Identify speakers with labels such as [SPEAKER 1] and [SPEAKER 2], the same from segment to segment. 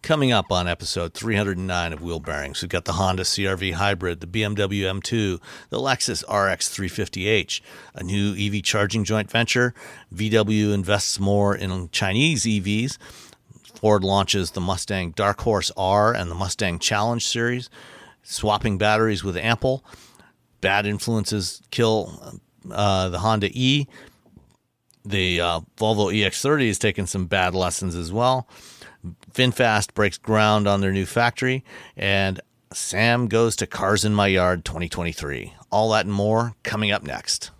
[SPEAKER 1] Coming up on episode 309 of Wheel Bearings, we've got the Honda CR-V Hybrid, the BMW M2, the Lexus RX350h, a new EV charging joint venture. VW invests more in Chinese EVs. Ford launches the Mustang Dark Horse R and the Mustang Challenge series, swapping batteries with Ample. Bad influences kill the Honda E. The Volvo EX30 has taken some bad lessons as well. Vinfast breaks ground on their new factory, and Sam goes to Cars in My Yard 2023. All that and more coming up next.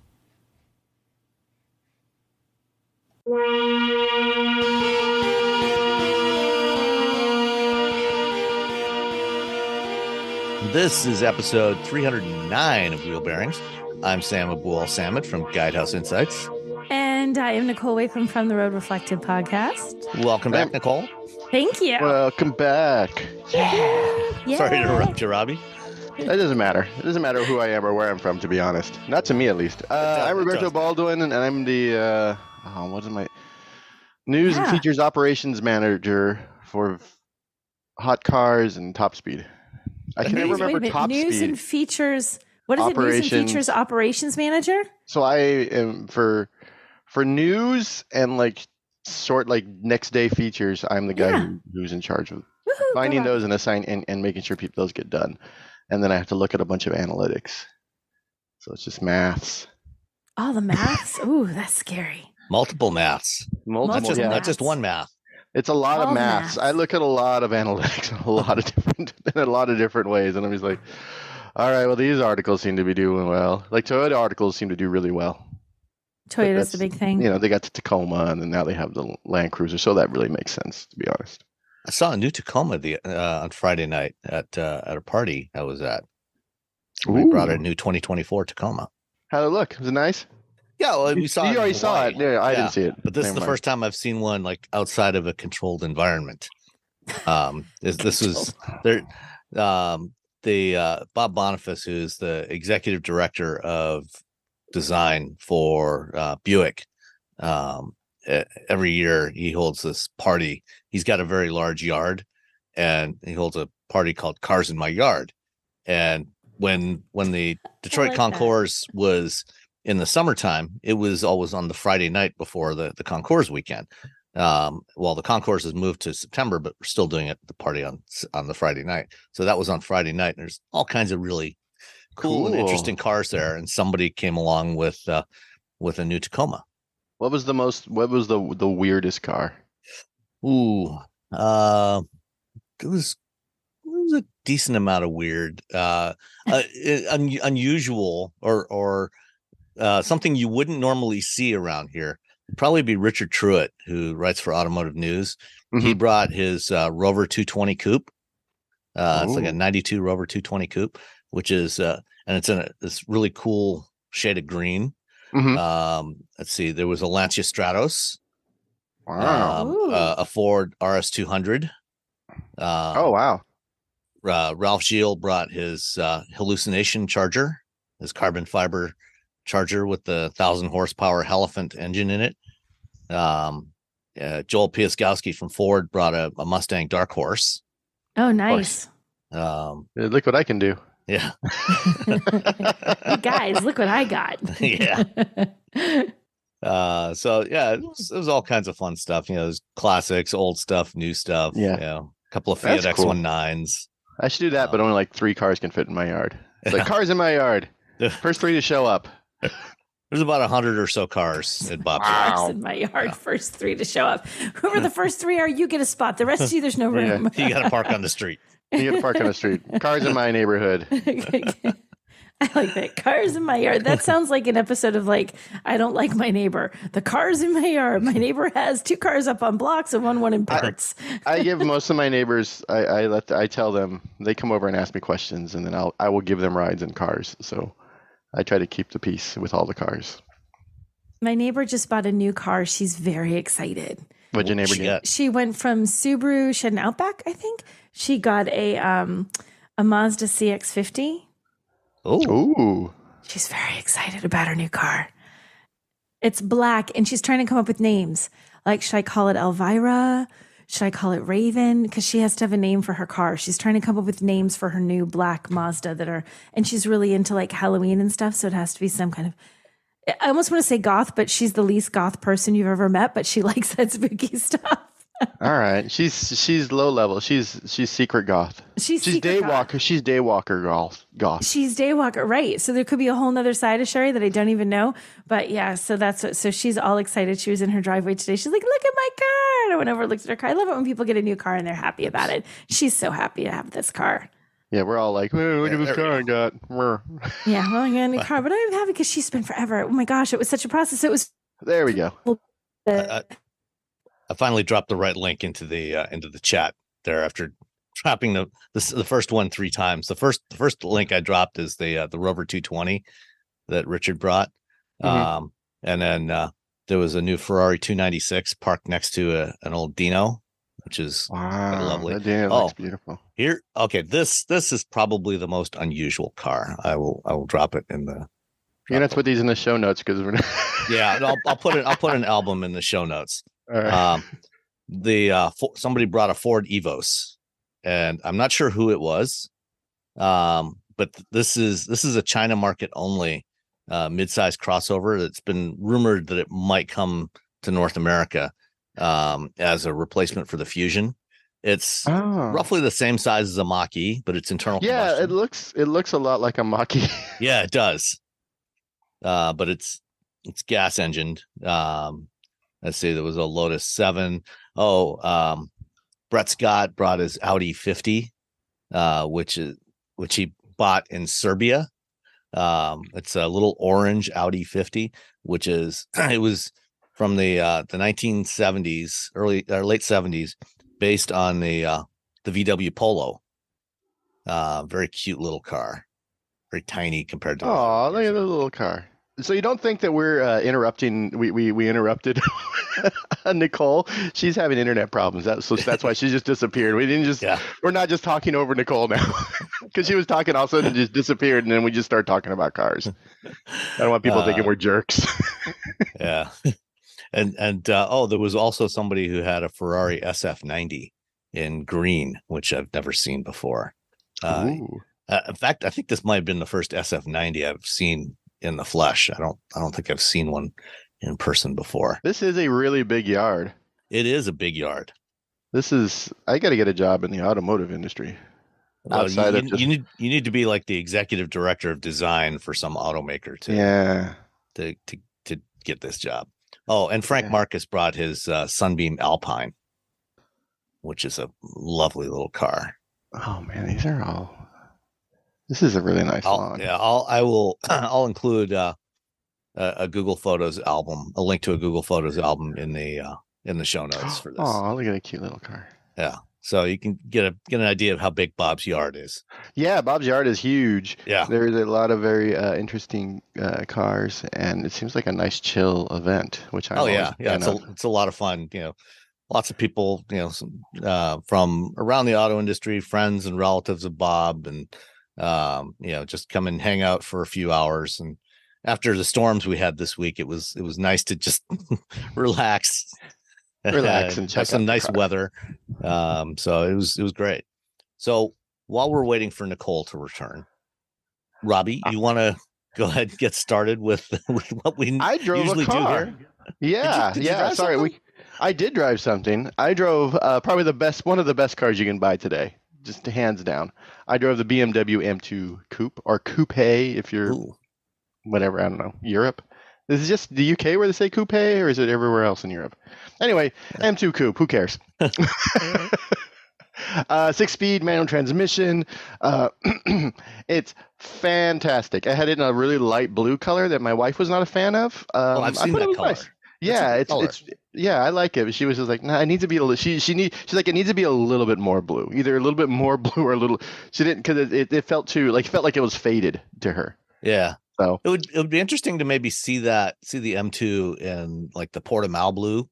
[SPEAKER 1] This is episode 309 of Wheel Bearings. I'm Sam Abuel-Samad from Guidehouse Insights.
[SPEAKER 2] And I am Nicole Wakeman from the Road Reflective podcast.
[SPEAKER 1] Welcome back, Nicole.
[SPEAKER 2] Thank you.
[SPEAKER 3] Welcome back.
[SPEAKER 2] Yeah.
[SPEAKER 1] Sorry to interrupt you, Robbie.
[SPEAKER 3] It doesn't matter. It doesn't matter who I am or where I'm from, to be honest. Not to me, at least. I'm Roberto Baldwin, and I'm the what is my news and features operations manager for Hot Cars and Top Speed. I can never remember Top Speed.
[SPEAKER 2] News and features. What is it? News and features operations manager.
[SPEAKER 3] So I am for news and sort next day features. I'm the guy who's in charge of finding those and making sure those get done. And then I have to look at a bunch of analytics. So it's just maths.
[SPEAKER 2] Oh, the maths? Ooh, that's scary.
[SPEAKER 1] Multiple maths. Not just one math.
[SPEAKER 3] It's a lot of maths. I look at a lot of analytics in a lot of different ways, and I'm just like, all right, well, these articles seem to be doing well. Like Toyota articles seem to do really well.
[SPEAKER 2] Toyota's the big thing.
[SPEAKER 3] They got the Tacoma, and then now they have the Land Cruiser, so that really makes sense, to be honest.
[SPEAKER 1] I saw a new Tacoma on Friday night at a party I was at. We brought a new 2024 Tacoma.
[SPEAKER 3] How'd it look? Was it nice?
[SPEAKER 1] Yeah, well, we saw it.
[SPEAKER 3] You already saw it. Yeah, I didn't see it.
[SPEAKER 1] But this is the first time I've seen one outside of a controlled environment. This was there. Bob Boniface, who's the executive director of design for Buick. Every year he holds this party. He's got a very large yard, and he holds a party called Cars in My Yard. And when the Detroit Concours was in the summertime, it was always on the Friday night before the Concours weekend. Well, the Concours has moved to September, but we're still doing the party on the Friday night. So that was on Friday night. And there's all kinds of really cool and interesting cars there. And somebody came along with a new Tacoma.
[SPEAKER 3] What was the weirdest car?
[SPEAKER 1] Ooh, it was a decent amount of weird, unusual or something you wouldn't normally see around here. It'd probably be Richard Truitt, who writes for Automotive News. Mm-hmm. He brought his Rover 220 Coupe. It's like a 92 Rover 220 Coupe, which is and it's in this really cool shade of green. Mm-hmm. Let's see, there was a Lancia Stratos.
[SPEAKER 3] Wow.
[SPEAKER 1] A Ford RS200.
[SPEAKER 3] Oh wow.
[SPEAKER 1] Ralph Gilles brought his hallucination charger, his carbon fiber charger with the 1,000 horsepower Elephant engine in it. Joel Piaskowski from Ford brought a Mustang Dark Horse.
[SPEAKER 2] Oh, nice.
[SPEAKER 3] Look what I can do.
[SPEAKER 1] Yeah.
[SPEAKER 2] Hey guys, look what I got.
[SPEAKER 1] Yeah. So yeah, it was all kinds of fun stuff. There's classics, old stuff, new stuff. Yeah. A couple of Fiat X19s.
[SPEAKER 3] I should do that, but only 3 cars can fit in my yard. It's like Cars in My Yard. First 3 to show up.
[SPEAKER 1] There's about 100 or so cars at Bob's
[SPEAKER 2] yard. Cars in my yard, first 3 to show up. Whoever the first 3 are, you get a spot. The rest of you, there's no room.
[SPEAKER 1] You got to park on the street.
[SPEAKER 3] You got to park on the street. Cars in my neighborhood.
[SPEAKER 2] I like that. Cars in my yard. That sounds like an episode of I don't like my neighbor. The cars in my yard. My neighbor has 2 cars up on blocks and one in parts.
[SPEAKER 3] I give most of my neighbors. I tell them, they come over and ask me questions, and then I will give them rides in cars. So I try to keep the peace with all the cars.
[SPEAKER 2] My neighbor just bought a new car. She's very excited.
[SPEAKER 3] What'd your neighbor get?
[SPEAKER 2] She went from Subaru. She had an Outback, I think. She got a Mazda CX-50.
[SPEAKER 3] Ooh.
[SPEAKER 2] She's very excited about her new car. It's black, and she's trying to come up with names. Should I call it Elvira? should I call it Raven? Because she has to have a name for her car. She's trying to come up with names for her new black Mazda and she's really into like Halloween and stuff. So it has to be some kind of, I almost want to say goth, but she's the least goth person you've ever met, but she likes that spooky stuff.
[SPEAKER 3] All right, she's low level. She's secret goth. She's daywalker. She's daywalker goth.
[SPEAKER 2] She's daywalker, right? So there could be a whole nother side of Sherry that I don't even know. But yeah, so she's all excited. She was in her driveway today. She's like, "Look at my car!" And I went over and looked at her car. I love it when people get a new car and they're happy about it. She's so happy to have this car.
[SPEAKER 3] Yeah, we're all like, look at this car I got.
[SPEAKER 2] Yeah, well, I got a new car, but I'm happy because she's been forever. Oh my gosh, it was such a process. It was.
[SPEAKER 3] There we go.
[SPEAKER 1] I finally dropped the right link into the chat there after dropping the first one 3 times. The first link I dropped is the Rover 220 that Richard brought, and then there was a new Ferrari 296 parked next to an old Dino, which is quite lovely.
[SPEAKER 3] That Dino looks beautiful.
[SPEAKER 1] Here, okay, this is probably the most unusual car. I will drop it in the.
[SPEAKER 3] You're gonna have to put these in the show notes because we're not.
[SPEAKER 1] Yeah, I'll put an album in the show notes.
[SPEAKER 3] All right.
[SPEAKER 1] Somebody brought a Ford Evos, and I'm not sure who it was, but this is a China market only mid-size crossover that's been rumored that it might come to North America as a replacement for the Fusion. It's roughly the same size as a Mach-E, but it's internal combustion.
[SPEAKER 3] It looks a lot like a Mach-E.
[SPEAKER 1] Yeah, it does. But it's gas engined. Let's see, there was a Lotus 7. Brett Scott brought his Audi 50, which he bought in Serbia. It's a little orange Audi 50, it was from the 1970s, late 70s, based on the VW Polo. Very cute little car, very tiny compared to.
[SPEAKER 3] Oh, look at the little car. So you don't think that we're interrupting? We interrupted Nicole. She's having internet problems. That's why she just disappeared. We didn't just. Yeah. We're not just talking over Nicole now, because she was talking all of a sudden and just disappeared, and then we just started talking about cars. I don't want people thinking we're jerks.
[SPEAKER 1] Yeah, and there was also somebody who had a Ferrari SF90 in green, which I've never seen before. In fact, I think this might have been the first SF90 I've seen in the flesh. I don't think I've seen one in person before.
[SPEAKER 3] This is a really big yard.
[SPEAKER 1] It is a big yard.
[SPEAKER 3] I got to get a job in the automotive industry.
[SPEAKER 1] Well, you need to be like the executive director of design for some automaker to get this job. Oh, and Frank Marcus brought his Sunbeam Alpine, which is a lovely little car.
[SPEAKER 3] Oh man, this is a really nice lawn.
[SPEAKER 1] Yeah, I'll include a Google Photos album, a link to a Google Photos album in the show notes for this.
[SPEAKER 3] Oh, look at a cute little car.
[SPEAKER 1] Yeah, so you can get an idea of how big Bob's yard is.
[SPEAKER 3] Yeah, Bob's yard is huge.
[SPEAKER 1] Yeah,
[SPEAKER 3] there's a lot of very interesting cars, and it seems like a nice chill event. Which it's a lot of fun. Lots of people, from around the auto industry, friends and relatives of Bob, and just come and hang out for a few hours. And after the storms we had this week, it was nice to just relax and
[SPEAKER 1] have some nice weather. So it was great. So while we're waiting for Nicole to return, Robbie, you want to go ahead and get started with what we usually do here?
[SPEAKER 3] Yeah.
[SPEAKER 1] Did you
[SPEAKER 3] Sorry, I did drive something. I drove probably one of the best cars you can buy today, just hands down. I drove the BMW M2 Coupe, or Coupe if you're whatever, I don't know, Europe. This is just the UK where they say coupe, or is it everywhere else in Europe? Anyway, M2 Coupe, who cares? 6-speed manual transmission. It's fantastic. I had it in a really light blue color that my wife was not a fan of.
[SPEAKER 1] I've seen that color.
[SPEAKER 3] Nice. Yeah, it's I like it. But she was just like, nah, it needs to be a little. She's like, it needs to be a little bit more blue, either a little bit more blue or a little. She didn't, because it felt like it was faded to her.
[SPEAKER 1] Yeah.
[SPEAKER 3] So
[SPEAKER 1] it would be interesting to maybe see the M2 in like the Portimao blue.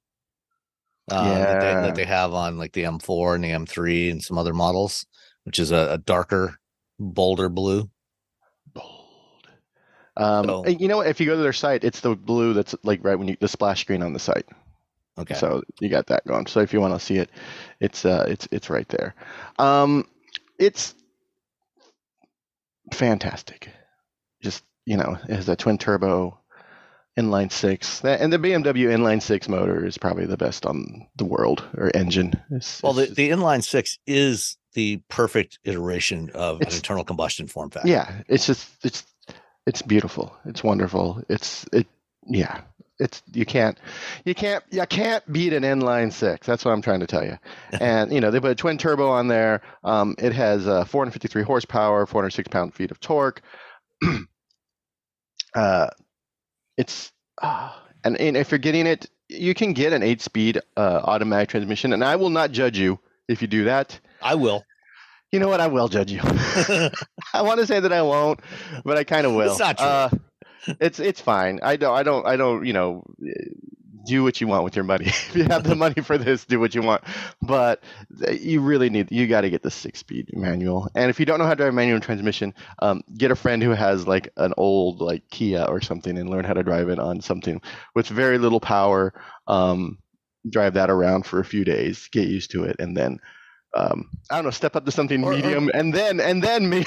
[SPEAKER 1] That they have on like the M4 and the M3 and some other models, which is a darker, bolder blue.
[SPEAKER 3] You know what? If you go to their site, it's the blue that's like right when the splash screen on the site.
[SPEAKER 1] Okay.
[SPEAKER 3] So you got that going. So if you want to see it, it's right there. It's fantastic. Just, it has a twin turbo inline six, and the BMW inline six motor is probably the best on the world, or engine.
[SPEAKER 1] The inline six is the perfect iteration of an internal combustion form factor.
[SPEAKER 3] Yeah, it's beautiful. It's wonderful. You can't beat an inline six. That's what I'm trying to tell you. And they put a twin turbo on there. It has 453 horsepower, 406 pound-feet of torque. And if you're getting it, you can get an 8-speed automatic transmission, and I will not judge you if you do that.
[SPEAKER 1] I will.
[SPEAKER 3] You know what? I will judge you. I want to say that I won't, but I kind of will.
[SPEAKER 1] It's not true.
[SPEAKER 3] It's fine. I don't do what you want with your money. If you have the money for this, do what you want. But you got to get the 6-speed manual. And if you don't know how to drive a manual transmission, get a friend who has like an old like Kia or something and learn how to drive it on something with very little power. Drive that around for a few days, get used to it, and then I don't know, step up to something medium, and then maybe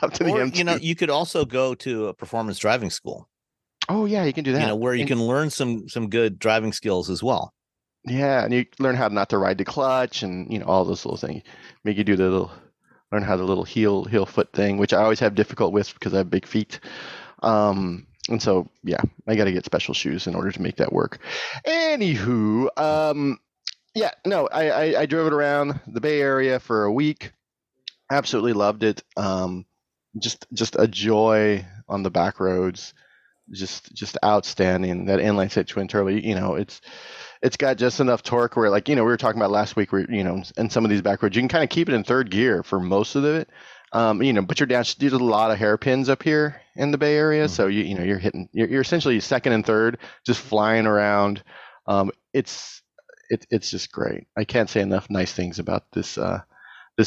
[SPEAKER 3] up to the M2.
[SPEAKER 1] You could also go to a performance driving school.
[SPEAKER 3] Oh yeah, you can do that.
[SPEAKER 1] Where you can learn some good driving skills as well.
[SPEAKER 3] Yeah, and you learn how not to ride the clutch, and all those little things. Make you do learn how the little heel foot thing, which I always have difficult with because I have big feet. And so yeah, I got to get special shoes in order to make that work. Anywho, yeah, no, I drove it around the Bay Area for a week. Absolutely loved it. Just a joy on the back roads. Just outstanding. That inline six twin turbo, it's got just enough torque where, like, we were talking about last week where, in some of these back roads, you can kind of keep it in third gear for most of it. But you're down, there's a lot of hairpins up here in the Bay Area. Mm-hmm. So you're essentially second and third, just flying around. It's just great. I can't say enough nice things about this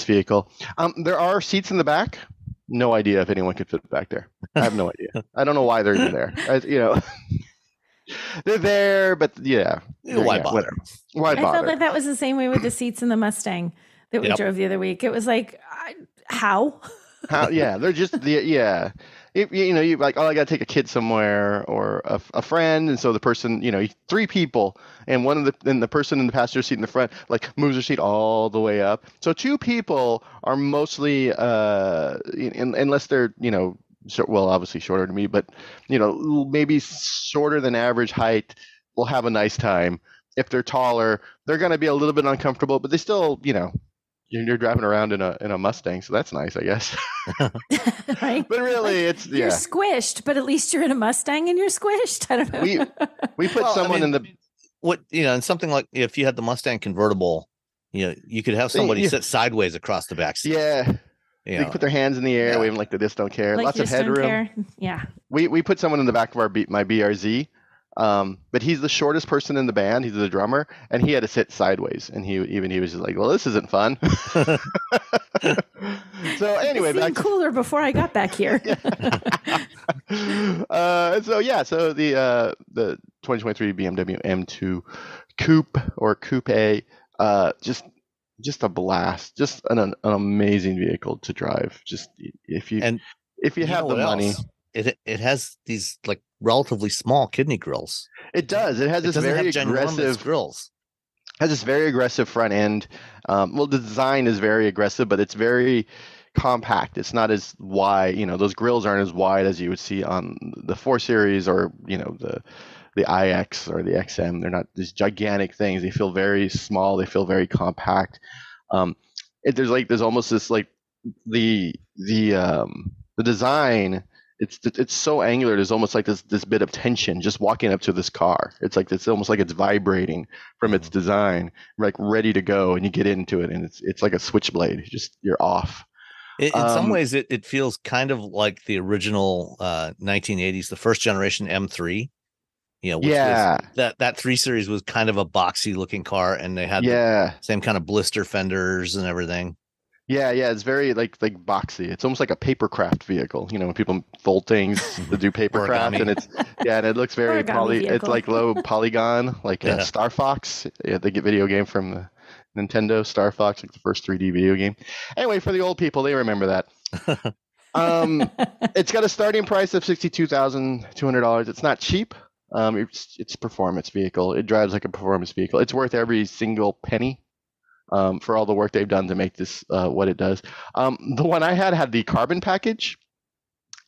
[SPEAKER 3] vehicle. There are seats in the back. No idea if anyone could fit back there. I have no idea. I don't know why they're even there. They're there, but yeah.
[SPEAKER 1] Why bother?
[SPEAKER 2] Why bother? I felt like that was the same way with the seats in the Mustang that we drove the other week. It was like, how?
[SPEAKER 3] Yeah, they're just yeah. If, you like, I got to take a kid somewhere or a friend, and so the person, 3 people, and the person in the passenger seat in the front like moves their seat all the way up. So 2 people are mostly, unless they're obviously shorter than me, but maybe shorter than average height, will have a nice time. If they're taller, they're going to be a little bit uncomfortable, but they still, you're driving around in a Mustang, so that's nice, I guess.
[SPEAKER 2] Right?
[SPEAKER 3] But really,
[SPEAKER 2] you're squished, but at least you're in a Mustang and you're squished. I don't know.
[SPEAKER 3] We put someone in the
[SPEAKER 1] and something like, if you had the Mustang convertible, you could have somebody sit sideways across the back seat.
[SPEAKER 3] Yeah. They can put their hands in the air, waving like they just don't care.
[SPEAKER 2] Like
[SPEAKER 3] lots of headroom.
[SPEAKER 2] Yeah.
[SPEAKER 3] We put someone in the back of my BRZ. But he's the shortest person in the band. He's the drummer, and he had to sit sideways. And he was just like, "Well, this isn't fun." So anyway,
[SPEAKER 2] it seemed cooler before I got back here.
[SPEAKER 3] So the 2023 BMW M2 Coupe or Coupe, just a blast, just an amazing vehicle to drive. Just if you have the money.
[SPEAKER 1] It has these like relatively small kidney grills.
[SPEAKER 3] It does. It has this very aggressive
[SPEAKER 1] grills.
[SPEAKER 3] Has this very aggressive front end. The design is very aggressive, but it's very compact. It's not as wide. Those grills aren't as wide as you would see on the 4 Series or the iX or the XM. They're not these gigantic things. They feel very small. They feel very compact. There's almost this like the design. It's so angular. There's almost like this bit of tension just walking up to this car. It's almost like it's vibrating from its design, like ready to go, and you get into it, and it's like a switchblade. You're off.
[SPEAKER 1] In some ways, it feels kind of like the original 1980s, the first generation M3. That 3 Series was kind of a boxy looking car, and they had the same kind of blister fenders and everything.
[SPEAKER 3] Yeah, yeah, it's very like boxy. It's almost like a papercraft vehicle. You know, when people fold things to do papercraft, and and it looks very It's like low polygon, like Star Fox. Yeah, the video game from the Nintendo, Star Fox, like the first 3D video game. Anyway, for the old people, they remember that. It's got a starting price of $62,200. It's not cheap. It's a performance vehicle. It drives like a performance vehicle. It's worth every single penny. For all the work they've done to make this what it does. The one I had the carbon package,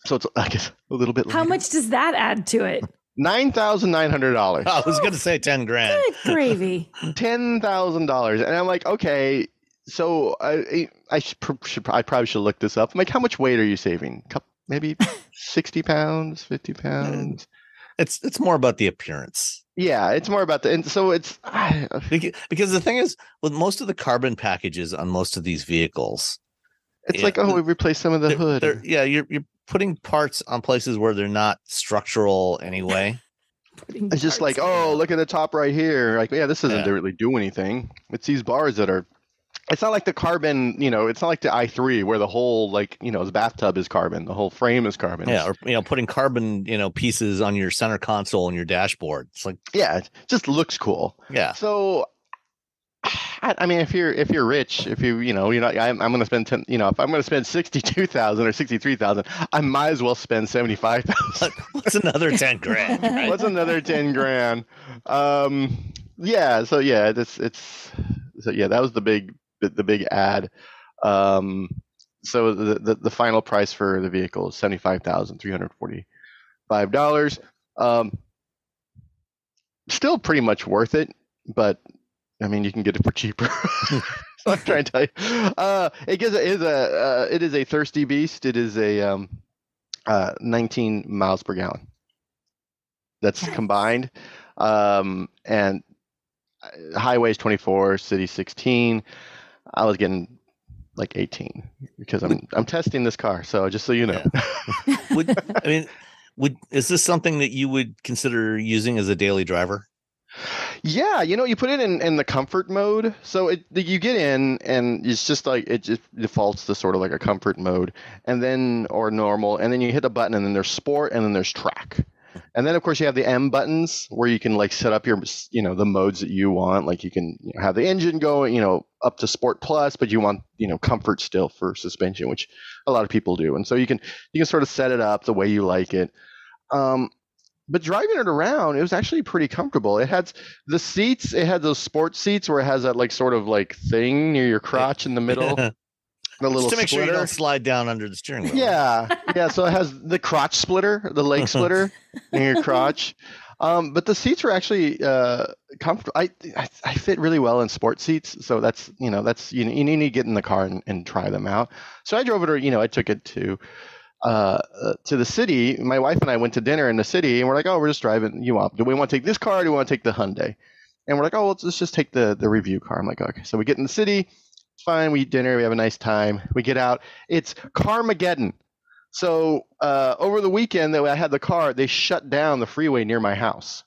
[SPEAKER 3] so it's I guess a little bit.
[SPEAKER 2] How much does that add to it?
[SPEAKER 3] $9,900.
[SPEAKER 1] I was going to say 10 grand.
[SPEAKER 2] Good gravy.
[SPEAKER 3] $10,000, and I'm like, okay, so I probably should look this up. I'm like, how much weight are you saving? Maybe 60 pounds, 50 pounds.
[SPEAKER 1] It's more about the appearance.
[SPEAKER 3] Yeah, it's more about and so it's
[SPEAKER 1] because the thing is, with most of the carbon packages on most of these vehicles,
[SPEAKER 3] it's like, we replaced some of the hood.
[SPEAKER 1] You're putting parts on places where they're not structural anyway.
[SPEAKER 3] It's just like, look at the top right here. Like, this doesn't really do anything. It's these bars that are. It's not like the carbon, it's not like the i3 where the whole the bathtub is carbon, the whole frame is carbon.
[SPEAKER 1] Yeah, or putting carbon, pieces on your center console and your dashboard. It's like,
[SPEAKER 3] it just looks cool.
[SPEAKER 1] Yeah.
[SPEAKER 3] So, I mean, if you're rich, if you're not, I'm going to spend if I'm going to spend 62,000 or 63,000, I might as well spend 75,000.
[SPEAKER 1] What's another 10 grand? Right?
[SPEAKER 3] What's another 10 grand? Yeah. So that was the big ad. So the final price for the vehicle is $75,345. Still pretty much worth it, but I mean, you can get it for cheaper. So I'm trying to tell you, it is a thirsty beast. It is a 19 miles per gallon. That's combined, and highways 24, city 16. I was getting like 18 because I'm testing this car. So just so you know.
[SPEAKER 1] Yeah. Is this something that you would consider using as a daily driver?
[SPEAKER 3] Yeah, you put it in the comfort mode. So you get in and it's just like it just defaults to sort of like a comfort mode, and then or normal, and then you hit the button, and then there's sport, and then there's track. And then, of course, you have the M buttons where you can like set up your, the modes that you want. Like you can have the engine going, up to Sport Plus, but you want, comfort still for suspension, which a lot of people do. And so you can sort of set it up the way you like it. But driving it around, it was actually pretty comfortable. It had the seats. It had those sports seats where it has that like sort of like thing near your crotch in the middle. The little
[SPEAKER 1] just to make
[SPEAKER 3] splitter.
[SPEAKER 1] Sure you don't slide down under the steering wheel.
[SPEAKER 3] Yeah. So it has the crotch splitter, the leg splitter in your crotch. But the seats were actually comfortable. I fit really well in sport seats, so that's you need to get in the car and try them out. So I drove it, I took it to the city. My wife and I went to dinner in the city, and we're like, we're just driving. Do we want to take this car? Or do we want to take the Hyundai? And we're like, let's just take the review car. I'm like, okay. So we get in the city. Fine, we eat dinner, we have a nice time, we get out. It's Carmageddon. So over the weekend that I had the car, they shut down the freeway near my house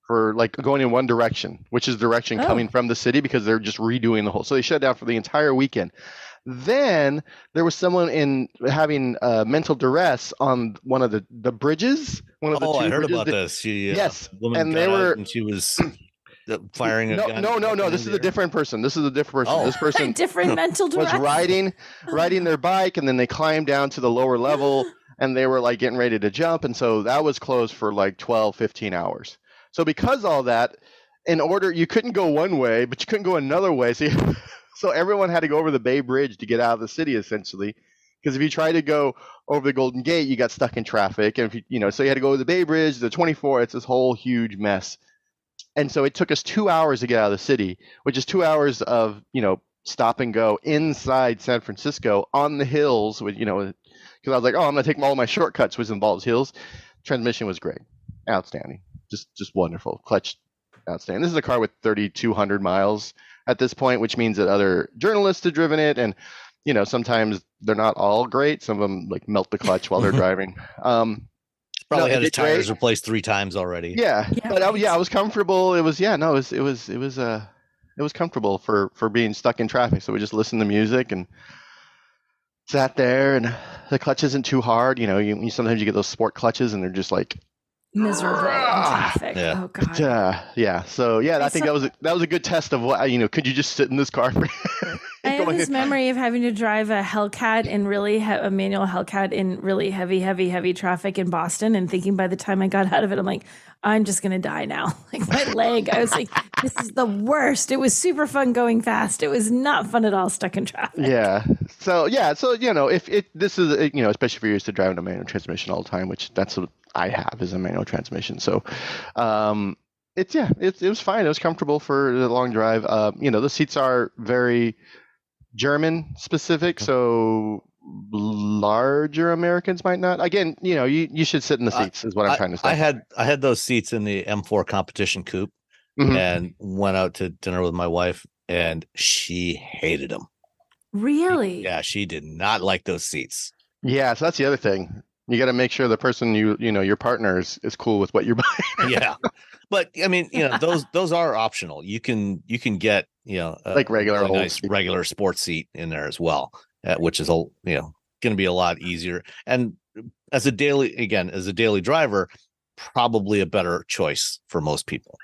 [SPEAKER 3] for like going in one direction, which is direction coming from the city, because they're just redoing the whole. So they shut down for the entire weekend. Then there was someone having mental duress on one of the bridges. One of the two
[SPEAKER 1] I heard
[SPEAKER 3] bridges
[SPEAKER 1] about this.
[SPEAKER 3] Yes,
[SPEAKER 1] and she was firing a gun.
[SPEAKER 3] No. This is a different person. This person
[SPEAKER 2] different mental duress.
[SPEAKER 3] Was riding their bike, and then they climbed down to the lower level, and they were like getting ready to jump, and so that was closed for like 12, 15 hours. So because all that, you couldn't go one way, but you couldn't go another way. So everyone had to go over the Bay Bridge to get out of the city, essentially. Because if you try to go over the Golden Gate, you got stuck in traffic, and so you had to go to the Bay Bridge, the 24. It's this whole huge mess. And so it took us 2 hours to get out of the city, which is 2 hours of, stop and go inside San Francisco on the hills with, because I was like, I'm going to take all my shortcuts, which involves hills. Transmission was great. Outstanding. Just wonderful. Clutch, outstanding. This is a car with 3,200 miles at this point, which means that other journalists have driven it. And, sometimes they're not all great. Some of them like melt the clutch while they're driving.
[SPEAKER 1] Probably had his tires replaced 3 times already.
[SPEAKER 3] Yeah. But I was comfortable. It was it was comfortable for being stuck in traffic. So we just listened to music and sat there, and the clutch isn't too hard. You sometimes you get those sport clutches, and they're just like
[SPEAKER 2] miserable in traffic.
[SPEAKER 1] Yeah.
[SPEAKER 2] Oh God.
[SPEAKER 3] Yeah. So I think that was a good test of what could you just sit in this car for?
[SPEAKER 2] I have this memory of having to drive a Hellcat in a manual Hellcat in really heavy traffic in Boston, and thinking by the time I got out of it, I'm like, I'm just gonna die now. Like my leg, I was like, this is the worst. It was super fun going fast. It was not fun at all stuck in traffic.
[SPEAKER 3] Yeah. So if this is especially if you're used to driving a manual transmission all the time, which that's what I have is a manual transmission. So it was fine. It was comfortable for the long drive. The seats are very German specific, so larger Americans might not. Again, you should sit in the seats is what I'm trying to say.
[SPEAKER 1] I had those seats in the M4 competition coupe, and went out to dinner with my wife, and she hated them.
[SPEAKER 2] Really?
[SPEAKER 1] Yeah, she did not like those seats.
[SPEAKER 3] Yeah, so that's the other thing. You got to make sure the person your partner is cool with what you're buying.
[SPEAKER 1] Yeah, but I mean, those are optional. You can get
[SPEAKER 3] like regular
[SPEAKER 1] really nice regular sports seat in there as well, which is going to be a lot easier. And as a daily driver, probably a better choice for most people.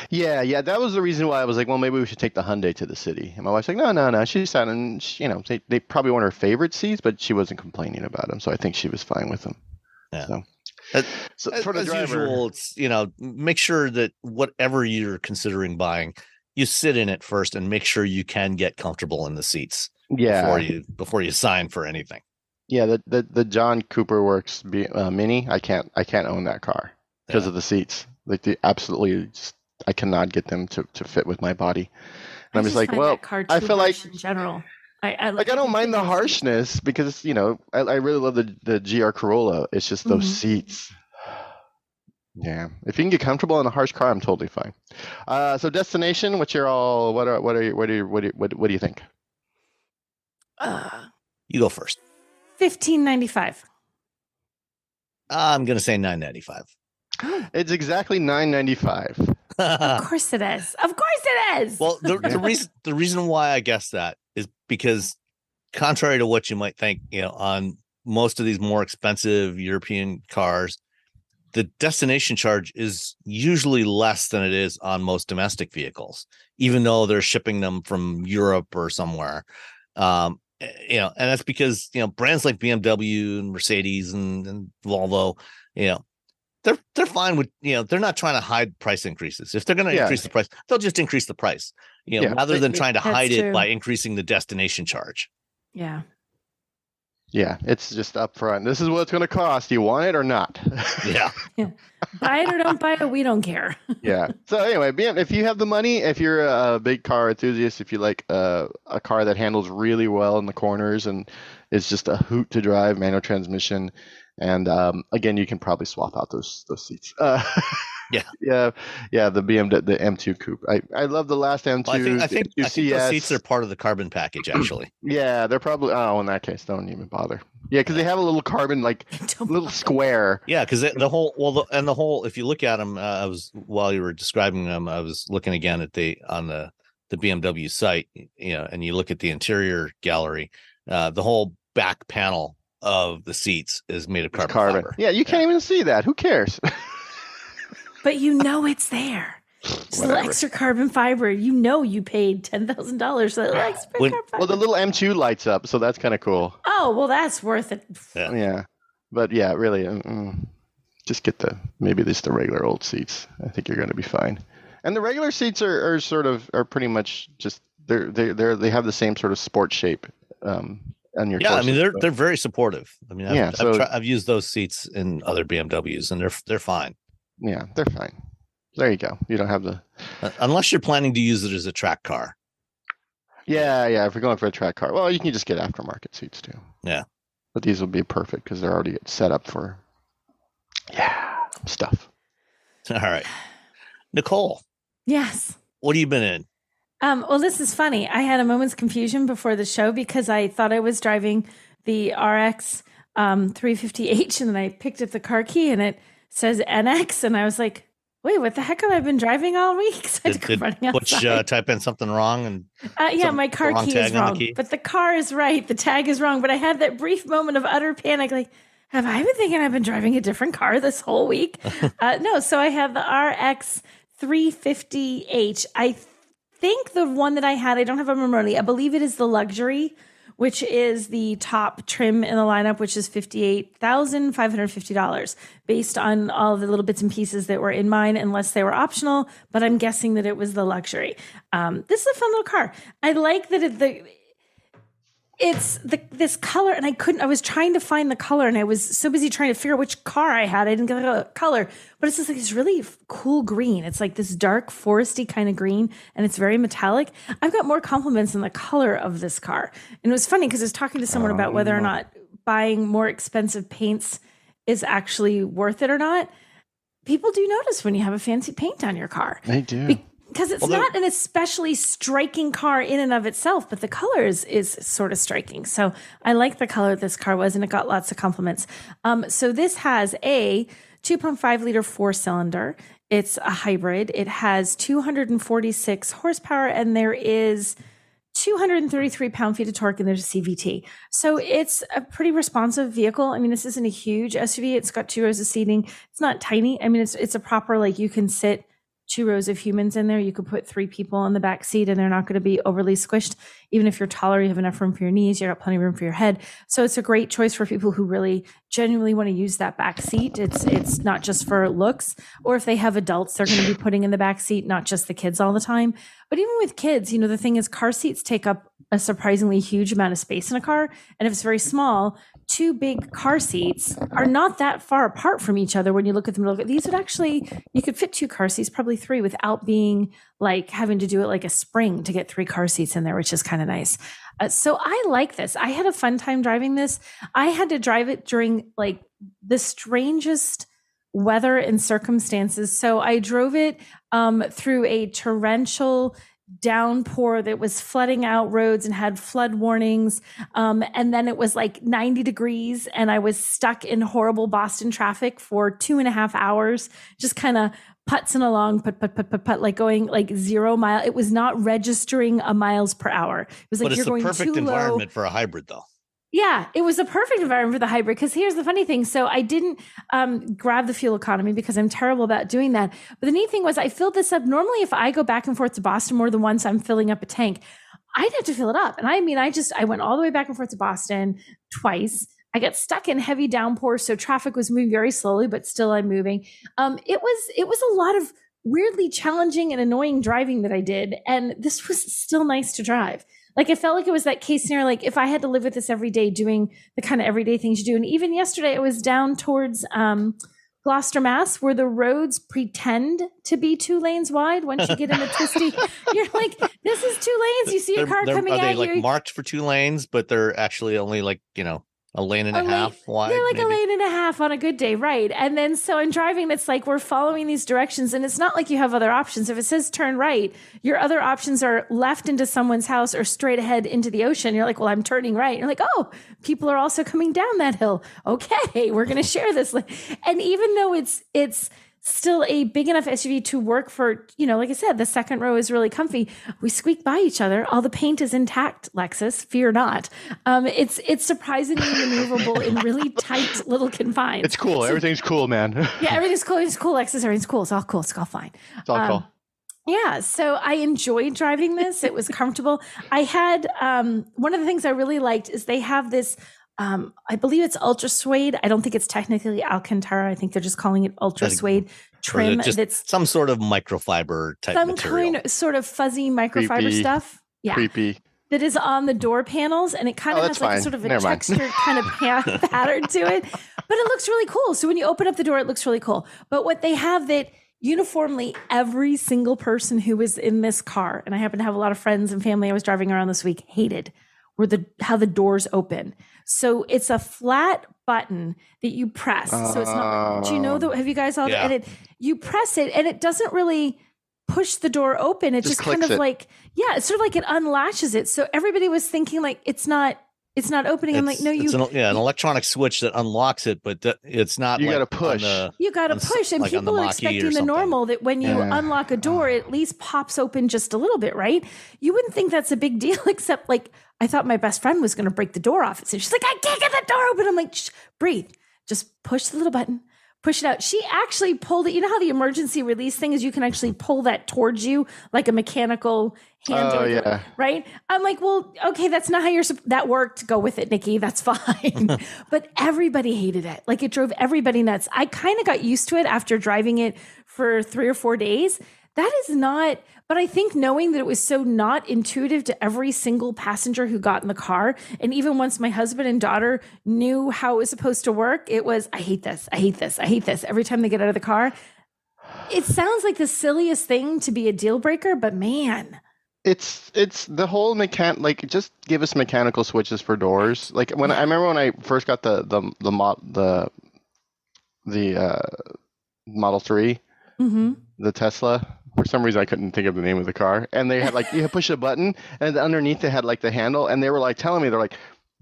[SPEAKER 3] Yeah, that was the reason why I was like, well, maybe we should take the Hyundai to the city. And my wife's like, no. She sat and they probably weren't her favorite seats, but she wasn't complaining about them, so I think she was fine with them.
[SPEAKER 1] Yeah.
[SPEAKER 3] So for the driver,
[SPEAKER 1] usual, it's make sure that whatever you're considering buying, you sit in it first and make sure you can get comfortable in the seats.
[SPEAKER 3] Yeah.
[SPEAKER 1] Before you sign for anything.
[SPEAKER 3] Yeah, the John Cooper Works Mini, I can't own that car because of the seats. Like I cannot get them to fit with my body. And I'm just like, well, I feel like
[SPEAKER 2] in general.
[SPEAKER 3] I don't mind the harshness because I really love the GR Corolla. It's just those seats. Yeah, if you can get comfortable in a harsh car, I'm totally fine. So destination, what do you think?
[SPEAKER 1] You go first.
[SPEAKER 2] $1,595.
[SPEAKER 1] I'm gonna say $995.
[SPEAKER 3] It's exactly $995.
[SPEAKER 2] Of course it is. Of course it is.
[SPEAKER 1] Well, the reason why I guess that is because, contrary to what you might think, on most of these more expensive European cars, the destination charge is usually less than it is on most domestic vehicles, even though they're shipping them from Europe or somewhere. And that's because brands like BMW and Mercedes and Volvo, they're fine with they're not trying to hide price increases. If they're going to increase the price, they'll just increase the price, rather than trying to hide it by increasing the destination charge.
[SPEAKER 2] Yeah.
[SPEAKER 3] Yeah, it's just upfront. This is what it's going to cost. Do you want it or not?
[SPEAKER 1] Yeah.
[SPEAKER 2] Buy it or don't buy it. We don't care.
[SPEAKER 3] Yeah. So anyway, if you have the money, if you're a big car enthusiast, if you like a car that handles really well in the corners and is just a hoot to drive, manual transmission, and again, you can probably swap out those seats. Yeah. The BMW, the M2 coupe. I love the last M2.
[SPEAKER 1] Well, I think those seats are part of the carbon package, actually.
[SPEAKER 3] Yeah, they're probably. Oh, in that case, don't even bother. Yeah, because they have a little carbon, like little square.
[SPEAKER 1] Yeah, because the whole. If you look at them, while you were describing them, I was looking again at the BMW site. And you look at the interior gallery. The whole back panel of the seats is made of carbon fiber.
[SPEAKER 3] Yeah, you can't even see that. Who cares?
[SPEAKER 2] But it's there. Just the extra carbon fiber. You paid $10,000 for that extra carbon fiber.
[SPEAKER 3] Well, the little M2 lights up, so that's kind of cool.
[SPEAKER 2] Oh, well, that's worth it.
[SPEAKER 3] Yeah. But yeah, really, just get maybe the regular old seats. I think you're going to be fine. And the regular seats are pretty much just they have the same sort of sport shape. On your torso.
[SPEAKER 1] I mean they're very supportive. I mean I've used those seats in other BMWs and they're fine.
[SPEAKER 3] Yeah, they're fine. There you go. You don't have the
[SPEAKER 1] unless you're planning to use it as a track car.
[SPEAKER 3] Yeah. If you're going for a track car, well, you can just get aftermarket seats too.
[SPEAKER 1] Yeah,
[SPEAKER 3] but these will be perfect because they're already set up for stuff.
[SPEAKER 1] All right, Nicole.
[SPEAKER 2] Yes.
[SPEAKER 1] What have you been in?
[SPEAKER 2] Well, this is funny. I had a moment's confusion before the show because I thought I was driving the RX 350h, and then I picked up the car key and it says NX, and I was like, wait, what the heck have I been driving all week? So I had to go running outside.
[SPEAKER 1] Type in something wrong and
[SPEAKER 2] my car key is wrong, but the car is right. The tag is wrong. But I had that brief moment of utter panic, like, have I been thinking I've been driving a different car this whole week? No, so I have the RX350H. I think the one that I had, I don't have a remotely. I believe it is the luxury, which is the top trim in the lineup, which is $58,550 based on all the little bits and pieces that were in mine, unless they were optional. But I'm guessing that it was the luxury. This is a fun little car. I like that this color, and I was trying to find the color, and I was so busy trying to figure out which car I had. I didn't get a color, but it's just like this really cool green. It's like this dark foresty kind of green, and it's very metallic. I've got more compliments on the color of this car. And it was funny because I was talking to someone about whether or not buying more expensive paints is actually worth it or not. People do notice when you have a fancy paint on your car.
[SPEAKER 3] They do.
[SPEAKER 2] Because it's not an especially striking car in and of itself, but the color is sort of striking. So I like the color this car was, and it got lots of compliments. So this has a 2.5 liter 4-cylinder. It's a hybrid. It has 246 horsepower, and there is 233 pound-feet of torque, and there's a CVT. So it's a pretty responsive vehicle. I mean, this isn't a huge SUV. It's got 2 rows of seating. It's not tiny. I mean, it's a proper, like, you can sit 2 rows of humans in there. You could put 3 people in the back seat and they're not going to be overly squished. Even if you're taller, you have enough room for your knees. You've got plenty of room for your head. So it's a great choice for people who really genuinely want to use that back seat. It's not just for looks, or if they have adults, they're going to be putting in the back seat, not just the kids all the time. But even with kids, the thing is car seats take up a surprisingly huge amount of space in a car. And if it's very small, 2 big car seats are not that far apart from each other when you look at them. These would actually, you could fit 2 car seats, probably 3, without being like having to do it like a spring to get 3 car seats in there, which is kind of nice. So I like this. I had a fun time driving this. I had to drive it during like the strangest weather and circumstances. So I drove it through a torrential downpour that was flooding out roads and had flood warnings. And then it was like 90 degrees and I was stuck in horrible Boston traffic for 2.5 hours, just kind of putzing along, put, like going like 0 mile. It was not registering a miles per hour. It was like,
[SPEAKER 1] but it's
[SPEAKER 2] you're
[SPEAKER 1] the
[SPEAKER 2] going
[SPEAKER 1] perfect
[SPEAKER 2] too
[SPEAKER 1] environment
[SPEAKER 2] low.
[SPEAKER 1] for a hybrid though.
[SPEAKER 2] Yeah, it was a perfect environment for the hybrid, because here's the funny thing. So I didn't grab the fuel economy because I'm terrible about doing that. But the neat thing was I filled this up. Normally, if I go back and forth to Boston more than once, I'm filling up a tank. I'd have to fill it up. And I mean, I went all the way back and forth to Boston twice. I got stuck in heavy downpour, so traffic was moving very slowly, but still I'm moving. It was a lot of weirdly challenging and annoying driving that I did. And this was still nice to drive. Like, it felt like it was that case scenario, like if I had to live with this every day, doing the kind of everyday things you do. And even yesterday, I was down towards Gloucester, Mass, where the roads pretend to be 2 lanes wide. Once you get in the twisty, you're like, this is 2 lanes. You see a car coming at you.
[SPEAKER 1] Are they like marked for 2 lanes, but they're actually only like, a lane and a half wide?
[SPEAKER 2] They're like
[SPEAKER 1] maybe?
[SPEAKER 2] a lane and a half on a good day, right? And then so in driving, it's like we're following these directions, and it's not like you have other options. If it says turn right, your other options are left into someone's house or straight ahead into the ocean. You're like, well, I'm turning right. You're like, oh, people are also coming down that hill. Okay, we're going to share this. And even though it's still a big enough SUV to work for, like I said, the second row is really comfy. We squeak by each other. All the paint is intact, Lexus. Fear not. It's surprisingly maneuverable in really tight little confines.
[SPEAKER 3] It's cool. Everything's cool, man.
[SPEAKER 2] Yeah, everything's cool. It's cool, Lexus. Everything's cool. It's all cool. It's all fine.
[SPEAKER 3] It's all cool.
[SPEAKER 2] Yeah, so I enjoyed driving this. It was comfortable. I had one of the things I really liked is they have this. I believe it's ultra suede. I don't think it's technically Alcantara. I think they're just calling it ultra suede trim. That's
[SPEAKER 1] some sort of microfiber type material.
[SPEAKER 2] Some kind of sort of fuzzy microfiber stuff. Yeah.
[SPEAKER 3] Creepy.
[SPEAKER 2] That is on the door panels, and it kind of has like a sort of a textured kind of pattern to it. But it looks really cool. So when you open up the door, it looks really cool. But what they have that uniformly every single person who was in this car, and I happen to have a lot of friends and family I was driving around this week, hated, were how the doors open. So it's a flat button that you press. So it's not, do you know have you guys all, and you press it and it doesn't really push the door open. It just kind of like, it's sort of like it unlatches it. So everybody was thinking like, it's not It's not opening. I'm like, no,
[SPEAKER 1] it's an electronic switch that unlocks it, but it's not.
[SPEAKER 3] You got to push.
[SPEAKER 2] You got to push, and people are expecting the normal that when you unlock a door, it at least pops open just a little bit, right? You wouldn't think that's a big deal, except like I thought my best friend was going to break the door off. So she's like, I can't get the door open. I'm like, shh, breathe, just push the little button. Push it out. She actually pulled it. You know how the emergency release thing is? You can actually pull that towards you like a mechanical hand, right? I'm like, well, okay, that's not how that worked. Go with it, Nikki. That's fine. But everybody hated it. Like it drove everybody nuts. I kind of got used to it after driving it for 3 or 4 days. That is not, but I think knowing that it was so not intuitive to every single passenger who got in the car, and even once my husband and daughter knew how it was supposed to work, it was, I hate this, I hate this, I hate this. Every time they get out of the car, it sounds like the silliest thing to be a deal breaker, but man.
[SPEAKER 3] It's the whole like just give us mechanical switches for doors. Like I remember when I first got the Model 3, the Tesla. For some reason, I couldn't think of the name of the car. And they had like, you push a button and underneath they had like the handle. And they were like telling me, they're like,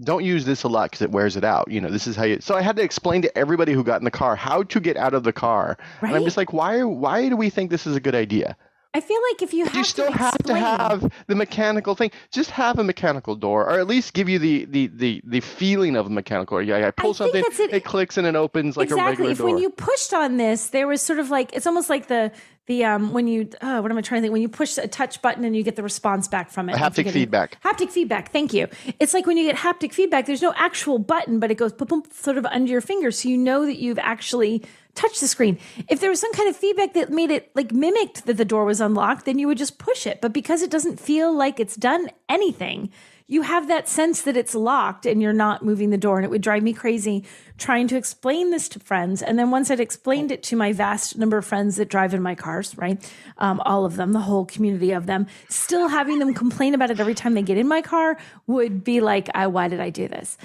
[SPEAKER 3] don't use this a lot because it wears it out. You know, this is how you. So I had to explain to everybody who got in the car how to get out of the car. Right? And I'm just like, why do we think this is a good idea?
[SPEAKER 2] I feel like if you have
[SPEAKER 3] still have to have the mechanical thing, just have a mechanical door, or at least give you the feeling of a mechanical door. Yeah, I pull something, it clicks and it opens like a regular door.
[SPEAKER 2] When you pushed on this, there was sort of like, it's almost like the when you what am I trying to think? When you push a touch button and you get the response back from it.
[SPEAKER 3] Haptic feedback.
[SPEAKER 2] Haptic feedback. Thank you. It's like when you get haptic feedback, there's no actual button, but it goes boom, boom, sort of under your finger, so you know that you've actually touch the screen. If there was some kind of feedback that made it like mimicked that the door was unlocked, then you would just push it. But because it doesn't feel like it's done anything, you have that sense that it's locked and you're not moving the door. And it would drive me crazy trying to explain this to friends. And then once I'd explained it to my vast number of friends that drive in my cars, right? All of them, the whole community of them, still having them complain about it every time they get in my car would be like, why did I do this?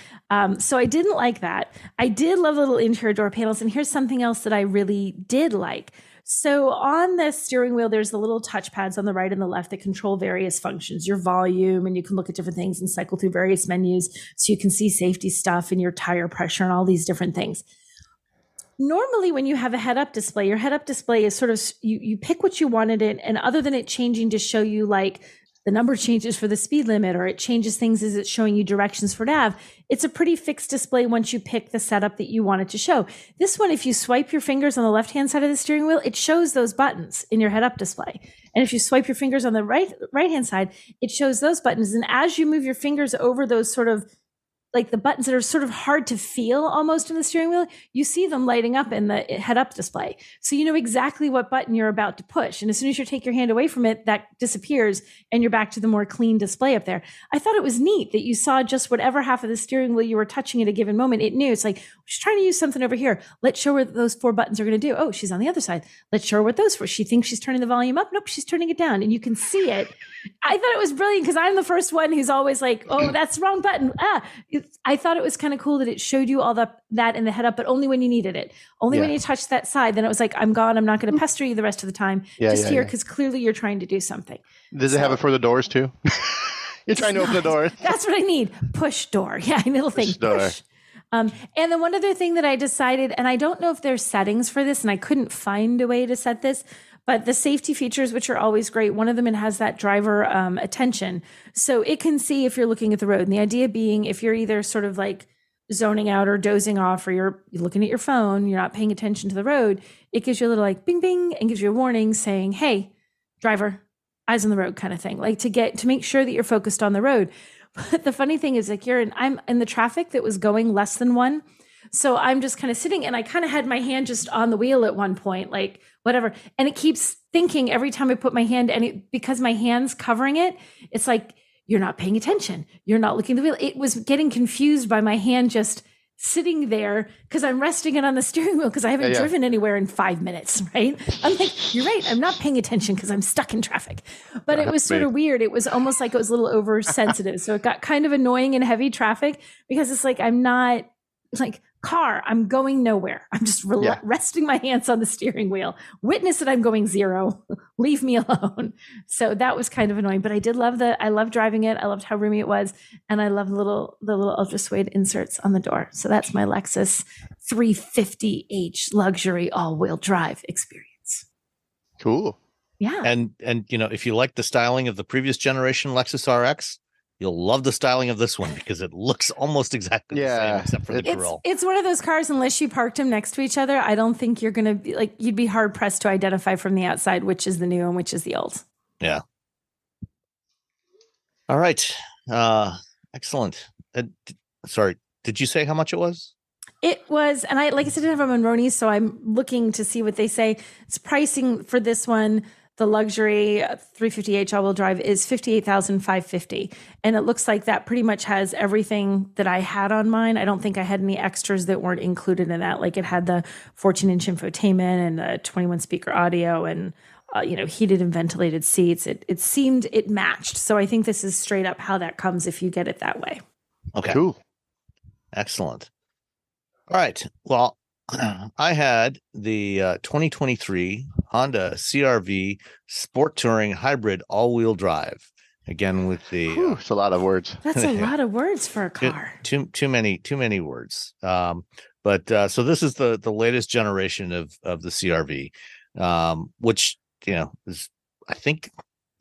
[SPEAKER 2] So I didn't like that. I did love little interior door panels. And here's something else that I really did like. So on the steering wheel, there's the little touch pads on the right and the left that control various functions, your volume, and you can look at different things and cycle through various menus so you can see safety stuff and your tire pressure and all these different things. Normally, when you have a head-up display, your head-up display is sort of, you pick what you wanted it, and other than it changing to show you like the number changes for the speed limit, or it changes things as it's showing you directions for nav, it's a pretty fixed display once you pick the setup that you want it to show. This one, if you swipe your fingers on the left-hand side of the steering wheel, it shows those buttons in your head-up display. And if you swipe your fingers on the right-hand side, it shows those buttons. And as you move your fingers over those sort of like the buttons that are sort of hard to feel almost in the steering wheel, you see them lighting up in the head-up display. So you know exactly what button you're about to push. And as soon as you take your hand away from it, that disappears and you're back to the more clean display up there. I thought it was neat that you saw just whatever half of the steering wheel you were touching at a given moment. It knew. It's like, she's trying to use something over here. Let's show her what those 4 buttons are going to do. Oh, she's on the other side. Let's show her what those for. She thinks she's turning the volume up. Nope, she's turning it down. And you can see it. I thought it was brilliant because I'm the first one who's always like, oh, that's the wrong button. I thought it was kind of cool that it showed you all that in the head up, but only when you needed it. Only when you touched that side. Then it was like, I'm gone. I'm not going to pester you the rest of the time. Just here because clearly you're trying to do something.
[SPEAKER 3] Does it have it for the doors too? You're trying to open the door.
[SPEAKER 2] That's what I need. Push door. Yeah, little thing. Push. And then one other thing that I decided, and I don't know if there's settings for this, and I couldn't find a way to set this, but the safety features, which are always great, one of them, it has that driver attention. So it can see if you're looking at the road. And the idea being, if you're either sort of like zoning out or dozing off, or you're looking at your phone, you're not paying attention to the road, it gives you a little like bing, bing, and gives you a warning saying, hey, driver, eyes on the road kind of thing, like to make sure that you're focused on the road. But the funny thing is, like, I'm in the traffic that was going less than 1. So I'm just kind of sitting, and I kind of had my hand just on the wheel at one point, like whatever. And it keeps thinking every time I put my hand, and because my hand's covering it, it's like, you're not paying attention. You're not looking at the wheel. It was getting confused by my hand just sitting there because I'm resting it on the steering wheel because I haven't driven anywhere in 5 minutes, right? I'm like, you're right. I'm not paying attention because I'm stuck in traffic. But it was sort of weird. It was almost like it was a little oversensitive. So it got kind of annoying in heavy traffic because it's like, I'm not like, car, I'm going nowhere. I'm just resting my hands on the steering wheel. Witness that I'm going 0. Leave me alone. So that was kind of annoying. But I did love I loved driving it. I loved how roomy it was. And I love the little ultra suede inserts on the door. So that's my Lexus 350h luxury all-wheel drive experience.
[SPEAKER 3] Cool.
[SPEAKER 2] Yeah.
[SPEAKER 1] And if you like the styling of the previous generation Lexus RX, you'll love the styling of this one because it looks almost exactly the same except for the grill.
[SPEAKER 2] It's one of those cars, unless you parked them next to each other, I don't think you're going to be like, you'd be hard pressed to identify from the outside which is the new and which is the old.
[SPEAKER 1] Yeah. All right. Excellent. Sorry, did you say how much it was?
[SPEAKER 2] It was, and like I said, I didn't have a Monroney, so I'm looking to see what they say. It's pricing for this one. The luxury 350h all-wheel drive is $58,550, and it looks like that pretty much has everything that I had on mine. I don't think I had any extras that weren't included in that. Like it had the 14-inch infotainment and the 21-speaker audio, and heated and ventilated seats. It seemed it matched. So I think this is straight up how that comes if you get it that way.
[SPEAKER 1] Okay,
[SPEAKER 3] cool,
[SPEAKER 1] excellent. All right, well, I had the 2023 Honda CR-V Sport Touring Hybrid all-wheel drive. Again, with the
[SPEAKER 3] it's a lot of words.
[SPEAKER 2] That's a lot of words for a car.
[SPEAKER 1] Too many words. But so this is the latest generation of the CR-V, which is, I think,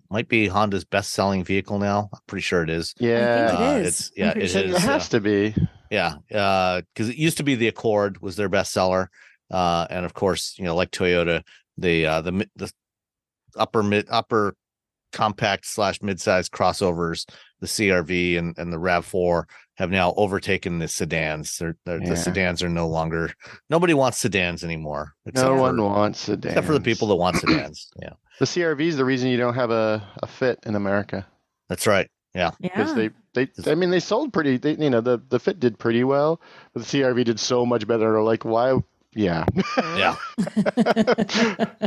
[SPEAKER 1] might be Honda's best-selling vehicle now. I'm pretty sure it is.
[SPEAKER 3] Yeah,
[SPEAKER 2] I think it is.
[SPEAKER 1] It is.
[SPEAKER 3] It has to be.
[SPEAKER 1] Yeah, because it used to be the Accord was their bestseller, and of course, like Toyota, the upper compact / mid-size crossovers, the CR-V and the RAV4 have now overtaken the sedans. The sedans are no longer. Nobody wants sedans anymore.
[SPEAKER 3] No one wants sedans,
[SPEAKER 1] except for the people that want sedans. Yeah,
[SPEAKER 3] the CR-V is the reason you don't have a Fit in America.
[SPEAKER 1] That's right. Yeah,
[SPEAKER 3] because they sold pretty. The Fit did pretty well, but the CR-V did so much better. They're like, why? Yeah.
[SPEAKER 1] Yeah.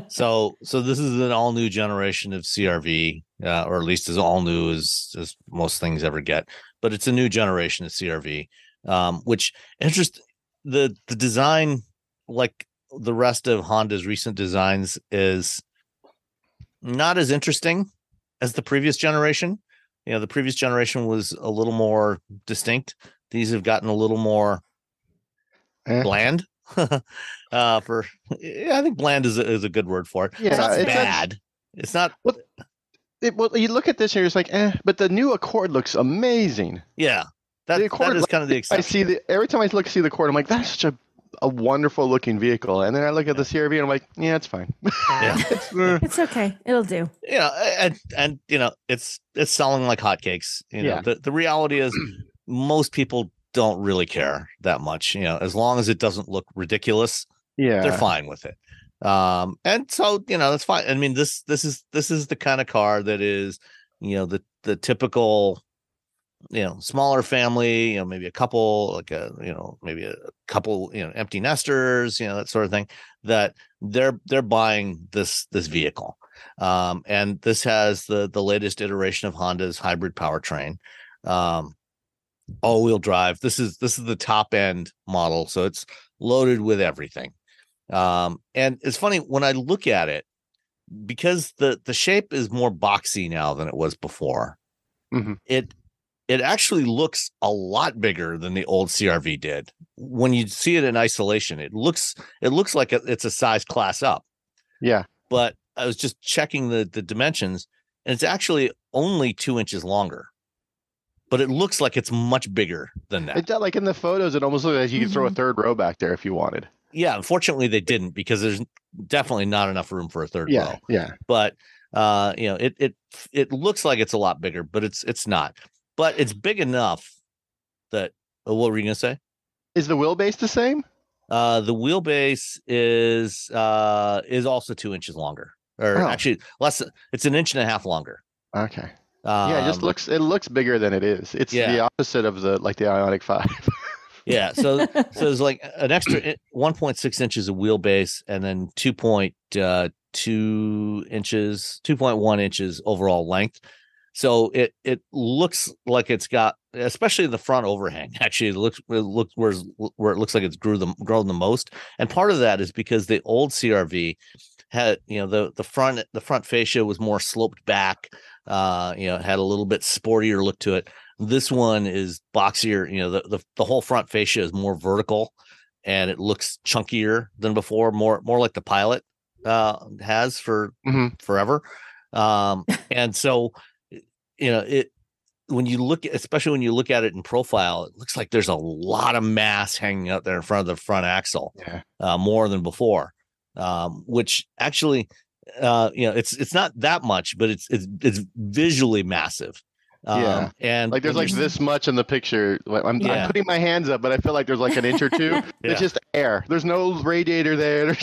[SPEAKER 1] So this is an all new generation of CR-V, or at least as all new as most things ever get. But it's a new generation of CR-V, which the design, like the rest of Honda's recent designs, is not as interesting as the previous generation. The previous generation was a little more distinct. These have gotten a little more bland. I think bland is a good word for it. It's not bad. It's not.
[SPEAKER 3] Well, you look at this and you're just like, but the new Accord looks amazing.
[SPEAKER 1] Yeah, that is kind of the exception.
[SPEAKER 3] Every time I see the Accord, I'm like, that's such a wonderful looking vehicle, and then I look at the CR-V and I'm like, yeah, it's fine.
[SPEAKER 1] Yeah.
[SPEAKER 2] It's okay, it'll do.
[SPEAKER 1] And it's selling like hotcakes. The reality is most people don't really care that much. As long as it doesn't look ridiculous, they're fine with it. And so that's fine. I mean, this is the kind of car that is the typical smaller family, maybe a couple, maybe a couple, empty nesters, that sort of thing, that they're buying this vehicle. And this has the latest iteration of Honda's hybrid powertrain, all-wheel drive. This is the top end model, so it's loaded with everything. And it's funny when I look at it, because the shape is more boxy now than it was before.
[SPEAKER 3] Mm-hmm.
[SPEAKER 1] It actually looks a lot bigger than the old CR-V did. When you see it in isolation, it looks like it's a size class up.
[SPEAKER 3] Yeah.
[SPEAKER 1] But I was just checking the dimensions, and it's actually only 2 inches longer. But it looks like it's much bigger than that.
[SPEAKER 3] It does, like in the photos, it almost looks like you could throw a third row back there if you wanted.
[SPEAKER 1] Yeah, unfortunately they didn't, because there's definitely not enough room for a third row.
[SPEAKER 3] Yeah.
[SPEAKER 1] But it looks like it's a lot bigger, but it's not. But it's big enough that. What were you gonna say?
[SPEAKER 3] Is the wheelbase the same?
[SPEAKER 1] The wheelbase is also 2 inches longer, or actually less. It's 1.5 inches longer.
[SPEAKER 3] Okay. It looks bigger than it is. It's the opposite of the Ioniq 5.
[SPEAKER 1] Yeah. So it's like an extra 1.6 inches of wheelbase, and then 2.1 inches overall length. So it looks like it's got especially the front overhang. Actually, it looks where it looks like it's grown the most. And part of that is because the old CRV had, the front fascia was more sloped back. It had a little bit sportier look to it. This one is boxier. The whole front fascia is more vertical, and it looks chunkier than before. More like the Pilot has for forever. And so, especially when you look at it in profile, it looks like there's a lot of mass hanging out there in front of the front axle, more than before. Which actually, it's not that much, but it's visually massive.
[SPEAKER 3] And like there's like this much in the picture. I'm putting my hands up, but I feel like there's like an inch or two. It's just air. There's no radiator there.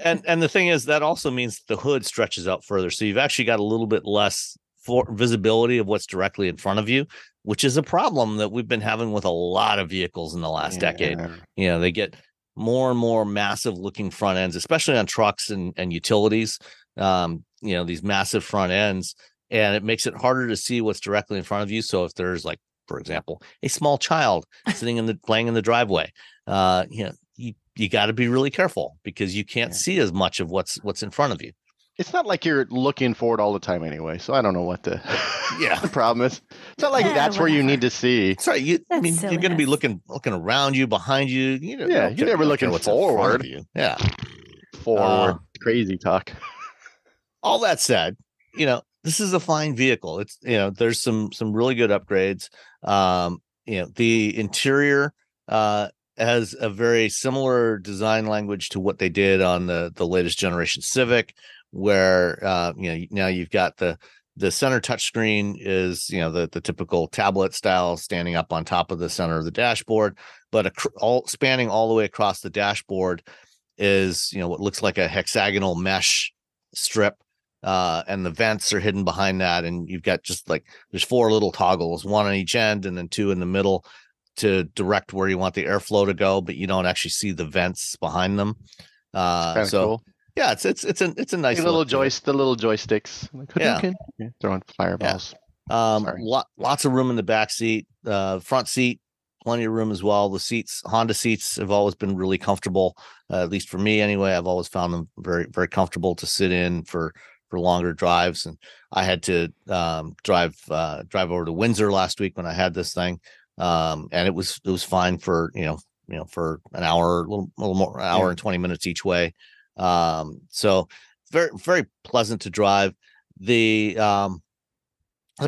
[SPEAKER 1] And the thing is, that also means the hood stretches out further, so you've actually got a little bit less visibility of what's directly in front of you, which is a problem that we've been having with a lot of vehicles in the last decade. They get more and more massive looking front ends, especially on trucks and utilities. These massive front ends, and it makes it harder to see what's directly in front of you. So if there's, like, for example, a small child sitting playing in the driveway, you got to be really careful because you can't see as much of what's in front of you.
[SPEAKER 3] It's not like you're looking forward all the time anyway, so I don't know what the the problem is. It's not like that's where you need to see.
[SPEAKER 1] Sorry, you're going to be looking around you, behind you.
[SPEAKER 3] You're never looking forward. Forward, crazy talk.
[SPEAKER 1] All that said, this is a fine vehicle. It's there's some really good upgrades. The interior has a very similar design language to what they did on the latest generation Civic, where now you've got the center touchscreen is the typical tablet style standing up on top of the center of the dashboard, but spanning all the way across the dashboard is what looks like a hexagonal mesh strip, and the vents are hidden behind that, and you've got there's 4 little toggles, 1 on each end and then 2 in the middle to direct where you want the airflow to go, but you don't actually see the vents behind them.
[SPEAKER 3] Cool.
[SPEAKER 1] Yeah, it's a nice
[SPEAKER 3] the little joysticks. Throwing fireballs.
[SPEAKER 1] Lots of room in the back seat, front seat, plenty of room as well. The seats, Honda seats, have always been really comfortable. At least for me, anyway. I've always found them very, very comfortable to sit in for longer drives. And I had to drive over to Windsor last week when I had this thing, and it was fine for for an hour, a little more, hour and 20 minutes each way. So very, very pleasant to drive. The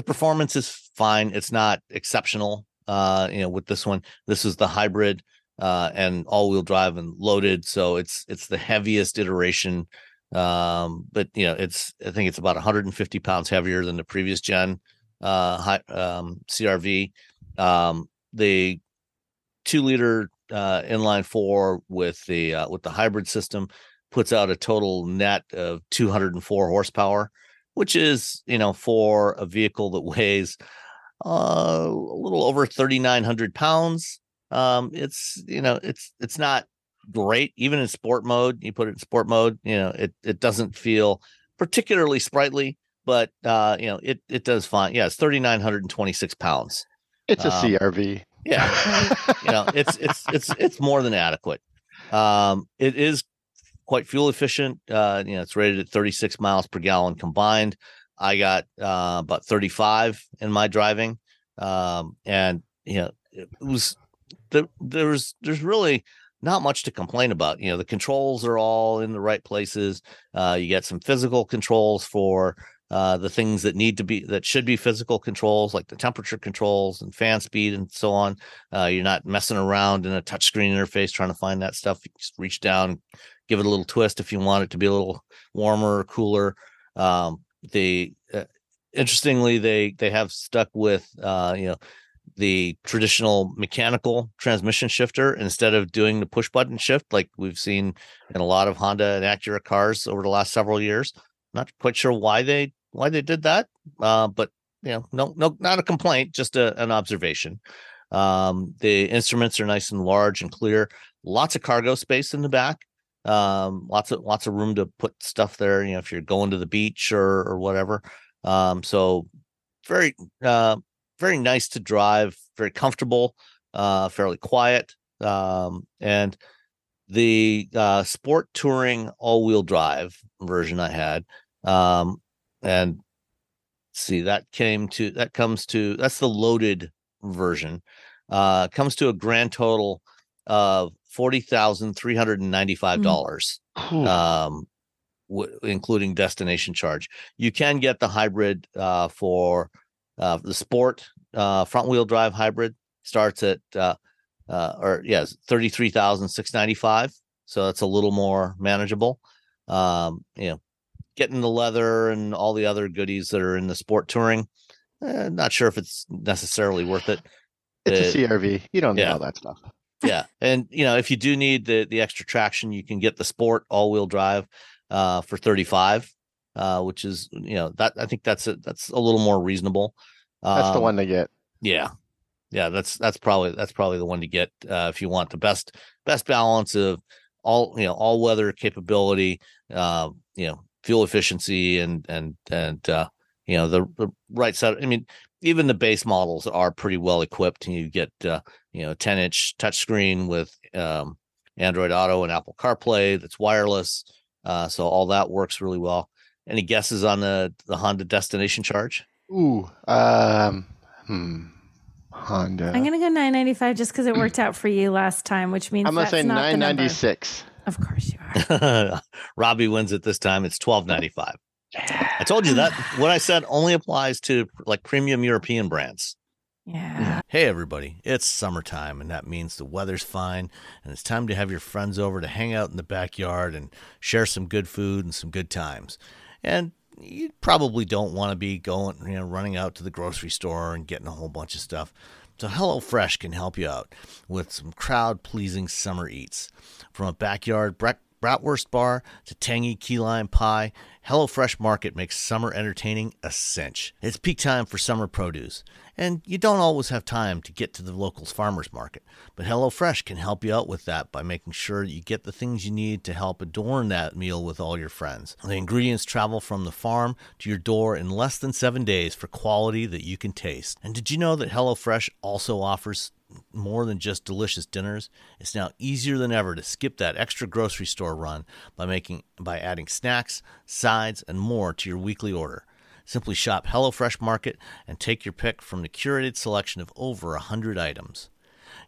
[SPEAKER 1] performance is fine. It's not exceptional. With this one, this is the hybrid, and all-wheel drive and loaded. So it's the heaviest iteration. But I think it's about 150 pounds heavier than the previous gen, CRV. The 2-liter, inline 4 with the hybrid system puts out a total net of 204 horsepower, which is, for a vehicle that weighs a little over 3,900 pounds. It's not great. Even in sport mode, you put it in sport mode, it doesn't feel particularly sprightly, but it does fine. Yeah, it's 3,926 pounds.
[SPEAKER 3] It's a CRV.
[SPEAKER 1] Yeah. It's more than adequate. It is quite fuel efficient. It's rated at 36 miles per gallon combined. I got about 35 in my driving, and it was there's really not much to complain about. The controls are all in the right places. You get some physical controls for the things that should be physical controls, like the temperature controls and fan speed and so on. You're not messing around in a touchscreen interface trying to find that stuff. You just reach down, give it a little twist if you want it to be a little warmer or cooler. Interestingly, they have stuck with the traditional mechanical transmission shifter instead of doing the push button shift like we've seen in a lot of Honda and Acura cars over the last several years. Not quite sure why they did that, but no, not a complaint, just an observation. The instruments are nice and large and clear. Lots of cargo space in the back. Lots of room to put stuff there. If you're going to the beach or whatever. So very very nice to drive, very comfortable, fairly quiet. And the sport touring all-wheel drive version I had, and see, that's the loaded version. Comes to a grand total of $40,395, including destination charge. You can get the hybrid for the sport front wheel drive hybrid. Starts at $33,695. So that's a little more manageable. Getting the leather and all the other goodies that are in the sport touring. Not sure if it's necessarily worth it.
[SPEAKER 3] It's a CRV. You don't need all that stuff.
[SPEAKER 1] Yeah. And, if you do need the extra traction, you can get the sport all-wheel drive for $35, which is, that I think that's a little more reasonable.
[SPEAKER 3] That's the one to get.
[SPEAKER 1] Yeah. Yeah. That's probably the one to get if you want the best balance of all weather capability, fuel efficiency and the right side. I mean, even the base models are pretty well equipped. You get 10-inch touchscreen with Android Auto and Apple CarPlay that's wireless. So all that works really well. Any guesses on the Honda destination charge?
[SPEAKER 3] Honda.
[SPEAKER 2] I'm gonna go $995 just because it worked out for you last time, which means
[SPEAKER 3] I'm gonna say $996.
[SPEAKER 2] Of course you are.
[SPEAKER 1] Robbie wins it this time. It's $12.95. I told you that what I said only applies to like premium European brands.
[SPEAKER 2] Yeah.
[SPEAKER 1] Hey, everybody. It's summertime, and that means the weather's fine, and it's time to have your friends over to hang out in the backyard and share some good food and some good times. And you probably don't want to be going, running out to the grocery store and getting a whole bunch of stuff. So HelloFresh can help you out with some crowd-pleasing summer eats. From a backyard bratwurst bar to tangy key lime pie, HelloFresh Market makes summer entertaining a cinch. It's peak time for summer produce, and you don't always have time to get to the local farmer's market. But HelloFresh can help you out with that by making sure that you get the things you need to help adorn that meal with all your friends. The ingredients travel from the farm to your door in less than 7 days for quality that you can taste. And did you know that HelloFresh also offers more than just delicious dinners? It's now easier than ever to skip that extra grocery store run by adding snacks, sides, and more to your weekly order. Simply shop HelloFresh Market and take your pick from the curated selection of over 100 items.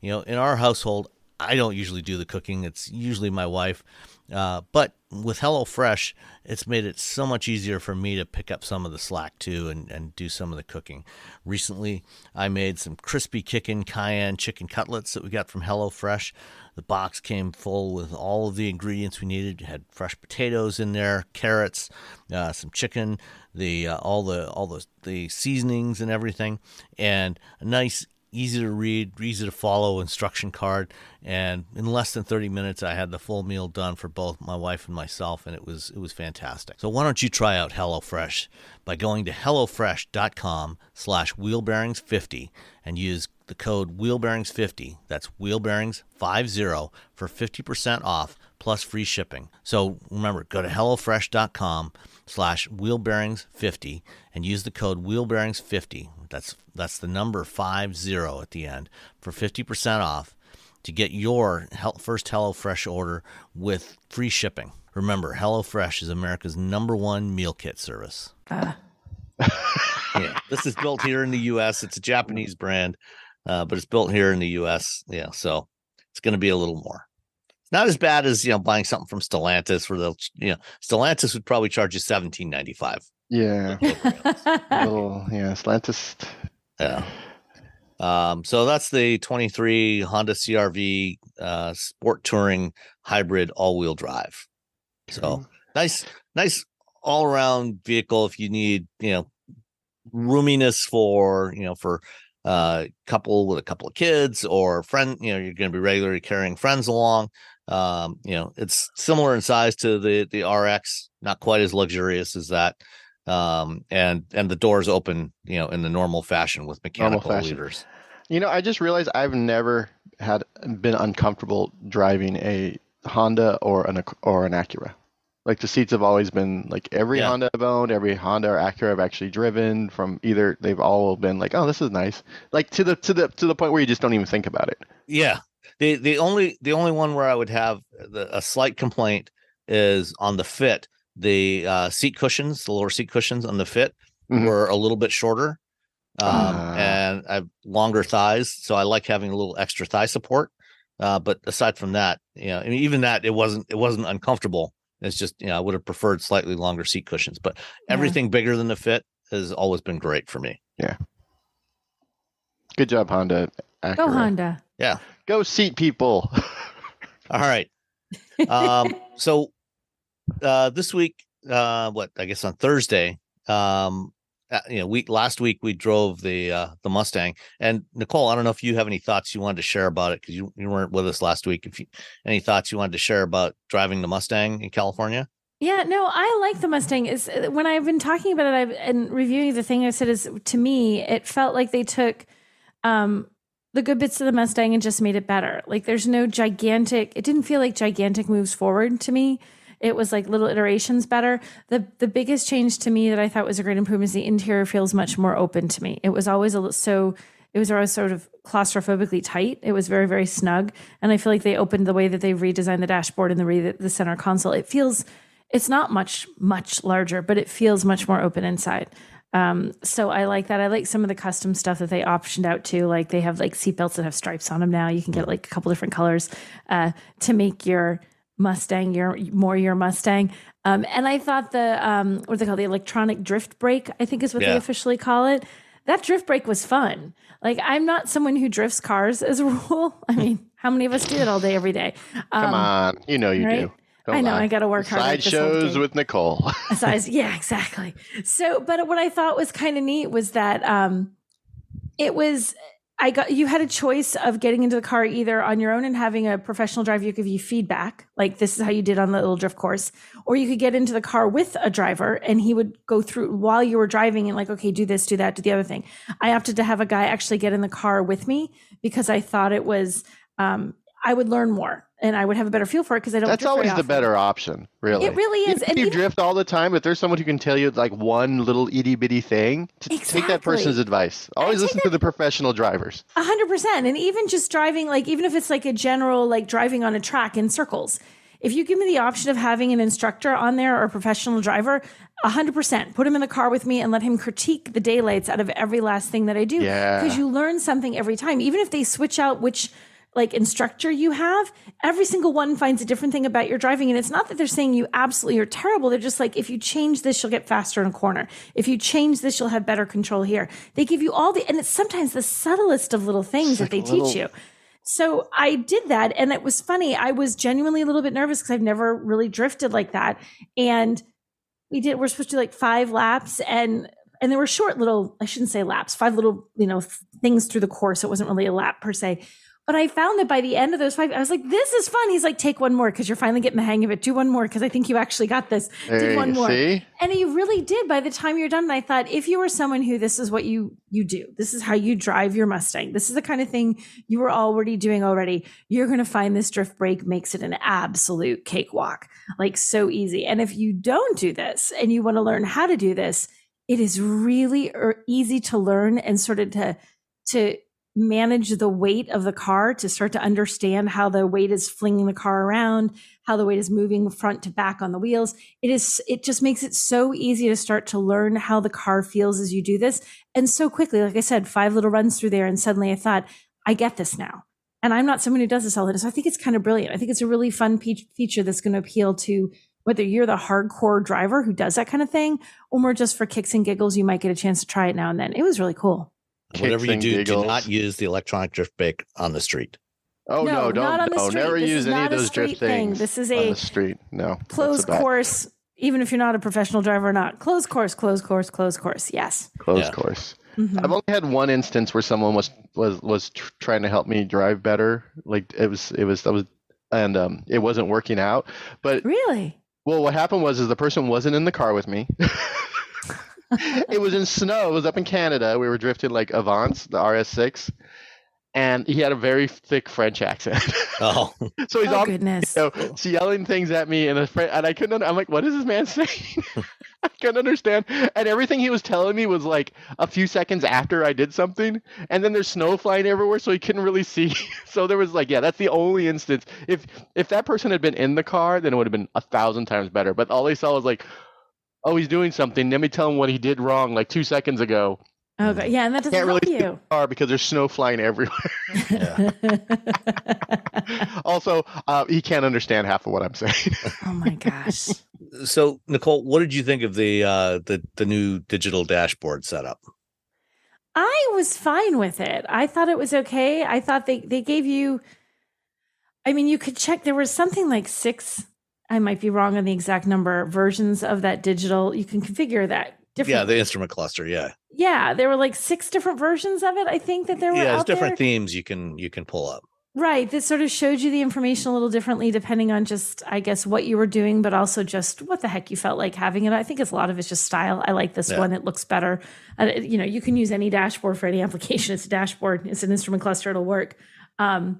[SPEAKER 1] In our household, I don't usually do the cooking. It's usually my wife. But with HelloFresh, it's made it so much easier for me to pick up some of the slack too and do some of the cooking. Recently, I made some crispy kickin' cayenne chicken cutlets that we got from HelloFresh. The box came full with all of the ingredients we needed. It had fresh potatoes in there, carrots, some chicken, all the seasonings and everything, and a nice, easy to read, easy to follow instruction card. And in less than 30 minutes, I had the full meal done for both my wife and myself, and it was fantastic. So why don't you try out HelloFresh by going to hellofresh.com/wheelbearings50 and use the code wheelbearings50. That's wheelbearings50 for 50% off plus free shipping. So remember, go to hellofresh.com/wheelbearings50 and use the code wheelbearings50. That's the number 50 at the end for 50% off to get your first HelloFresh order with free shipping. Remember, HelloFresh is America's #1 meal kit service. Yeah, this is built here in the U.S. It's a Japanese brand, but it's built here in the U.S. Yeah, so it's going to be a little more. It's not as bad as buying something from Stellantis, where they'll Stellantis would probably charge you $17.95.
[SPEAKER 3] Yeah, Stellantis.
[SPEAKER 1] Yeah. So that's the 23 Honda CR-V sport touring hybrid all-wheel drive. So nice all-around vehicle if you need roominess for couple with a couple of kids or friend. You're going to be regularly carrying friends along. It's similar in size to the RX, not quite as luxurious as that. And the doors open, in the normal fashion with mechanical levers.
[SPEAKER 3] I just realized I've never been uncomfortable driving a Honda or an Acura. Like the seats have always been like every Honda I've owned, every Honda or Acura I've actually driven from either, they've all been like, oh, this is nice. Like to the point where you just don't even think about it.
[SPEAKER 1] Yeah. The only one where I would have a slight complaint is on the fit. The seat cushions, the lower seat cushions on the fit were a little bit shorter. And I have longer thighs, so I like having a little extra thigh support. But aside from that, I mean, even that, it wasn't uncomfortable. It's just, I would have preferred slightly longer seat cushions, but everything bigger than the fit has always been great for me.
[SPEAKER 3] Yeah. Good job, Honda. Acura.
[SPEAKER 2] Go Honda.
[SPEAKER 1] Yeah.
[SPEAKER 3] Go seat people.
[SPEAKER 1] All right. So this week, I guess on Thursday, last week we drove the Mustang, and Nicole, I don't know if you have any thoughts you wanted to share about it, because you weren't with us last week. Any thoughts you wanted to share about driving the Mustang in California?
[SPEAKER 2] Yeah, no, I like the Mustang. When I've been talking about it, and reviewing the thing, I said is, to me, it felt like they took the good bits of the Mustang and just made it better. Like there's no gigantic, it didn't feel like gigantic moves forward to me. It was like little iterations better. The biggest change to me that I thought was a great improvement is the interior feels much more open to me. It was always always sort of claustrophobically tight. It was very, very snug. And I feel like they opened the way that they redesigned the dashboard and the center console. It's not much larger, but it feels much more open inside. So I like that. I like some of the custom stuff that they optioned out too. Like they have like seatbelts that have stripes on them now. You can get like a couple different colors to make your Mustang your Mustang. And I thought what do they call the electronic drift brake, I think is what they officially call it. That drift brake was fun. Like I'm not someone who drifts cars as a rule. I mean, how many of us do it all day, every day?
[SPEAKER 3] Come on, you
[SPEAKER 2] right?
[SPEAKER 3] do. Don't
[SPEAKER 2] I know,
[SPEAKER 3] lie.
[SPEAKER 2] I got to work hard.
[SPEAKER 3] Side shows with Nicole.
[SPEAKER 2] Yeah, exactly. So, but what I thought was kind of neat was that you had a choice of getting into the car either on your own and having a professional driver give you feedback, like this is how you did on the little drift course, or you could get into the car with a driver and he would go through while you were driving and like, okay, do this, do that, do the other thing. I opted to have a guy actually get in the car with me because I thought it was, I would learn more and I would have a better feel for it because I don't.
[SPEAKER 3] That's always the better option, really.
[SPEAKER 2] It really is.
[SPEAKER 3] And you drift all the time. If there's someone who can tell you like one little itty bitty thing, take that person's advice. Always listen to the professional drivers.
[SPEAKER 2] 100%. And even just driving, like even if it's like a general like driving on a track in circles, if you give me the option of having an instructor on there or a professional driver, 100%, put him in the car with me and let him critique the daylights out of every last thing that I do. Because you learn something every time. Even if they switch out which like instructor you have, every single one finds a different thing about your driving. And it's not that they're saying you absolutely are terrible. They're just like, if you change this, you'll get faster in a corner. If you change this, you'll have better control here. They give you and it's sometimes the subtlest of little things that they teach you. So I did that. And it was funny. I was genuinely a little bit nervous because I've never really drifted like that. And we're supposed to do like 5 laps and there were short little, I shouldn't say laps, 5 little, things through the course. It wasn't really a lap per se. But I found that by the end of those 5, I was like, this is fun. He's like, take one more because you're finally getting the hang of it. Do one more because I think you actually got this. Do one more.
[SPEAKER 3] See?
[SPEAKER 2] And he really did by the time you're done. And I thought, if you were someone who this is what you do, this is how you drive your Mustang, this is the kind of thing you were already doing already, you're going to find this drift brake makes it an absolute cakewalk, like so easy. And if you don't do this and you want to learn how to do this, it is really easy to learn and sort of to manage the weight of the car, to start to understand how the weight is flinging the car around, how the weight is moving front to back on the wheels. It just makes it so easy to start to learn how the car feels as you do this. And so quickly, like I said, 5 little runs through there. And suddenly I thought, I get this now. And I'm not someone who does this all the time. So I think it's kind of brilliant. I think it's a really fun feature that's going to appeal to whether you're the hardcore driver who does that kind of thing, or more just for kicks and giggles, you might get a chance to try it now and then. It was really cool.
[SPEAKER 1] Whatever you do not use the electronic drift brake on the street.
[SPEAKER 3] Oh no,
[SPEAKER 2] not on the street.
[SPEAKER 3] Never
[SPEAKER 2] this
[SPEAKER 3] use any of those drift things.
[SPEAKER 2] This is
[SPEAKER 3] on the street. No,
[SPEAKER 2] closed course. Even if you're not a professional driver or not, closed course. Yes,
[SPEAKER 3] closed course. Mm-hmm. I've only had one instance where someone was trying to help me drive better. Like it wasn't working out. But
[SPEAKER 2] really,
[SPEAKER 3] well, what happened was the person wasn't in the car with me. It was in snow. It was up in Canada. We were drifting like Avance, the RS6. and he had a very thick French accent.
[SPEAKER 1] Oh,
[SPEAKER 3] So he's
[SPEAKER 2] Oh, goodness.
[SPEAKER 3] yelling things at me and I couldn't. I'm like, what is this man saying? I couldn't understand. And everything he was telling me was like a few seconds after I did something, and then there's snow flying everywhere, so he couldn't really see. So there was like, yeah, that's the only instance. If that person had been in the car, then it would have been 1,000 times better. But all they saw was like, oh, he's doing something. Let me tell him what he did wrong like 2 seconds ago.
[SPEAKER 2] Oh, God. Yeah, and that doesn't
[SPEAKER 3] Can't really
[SPEAKER 2] help
[SPEAKER 3] see
[SPEAKER 2] you.
[SPEAKER 3] the car because there's snow flying everywhere.
[SPEAKER 1] yeah.
[SPEAKER 3] Also, he can't understand half of what I'm saying.
[SPEAKER 2] Oh my gosh.
[SPEAKER 1] So, Nicole, what did you think of the new digital dashboard setup?
[SPEAKER 2] I was fine with it. I thought it was okay. I thought they gave you, I mean, you could check, there was something like 6, I might be wrong on the exact number, versions of that digital. You can configure that differently.
[SPEAKER 1] Yeah, the instrument cluster. Yeah.
[SPEAKER 2] Yeah, there were like 6 different versions of it, I think, that there were
[SPEAKER 1] Yeah, there's
[SPEAKER 2] out
[SPEAKER 1] different
[SPEAKER 2] there.
[SPEAKER 1] themes you can pull up.
[SPEAKER 2] Right. That sort of showed you the information a little differently depending on just, I guess, what you were doing, but also just what the heck you felt like having it. I think it's a lot of it's just style. I like this one. It looks better. You can use any dashboard for any application. It's a dashboard. It's an instrument cluster. It'll work. I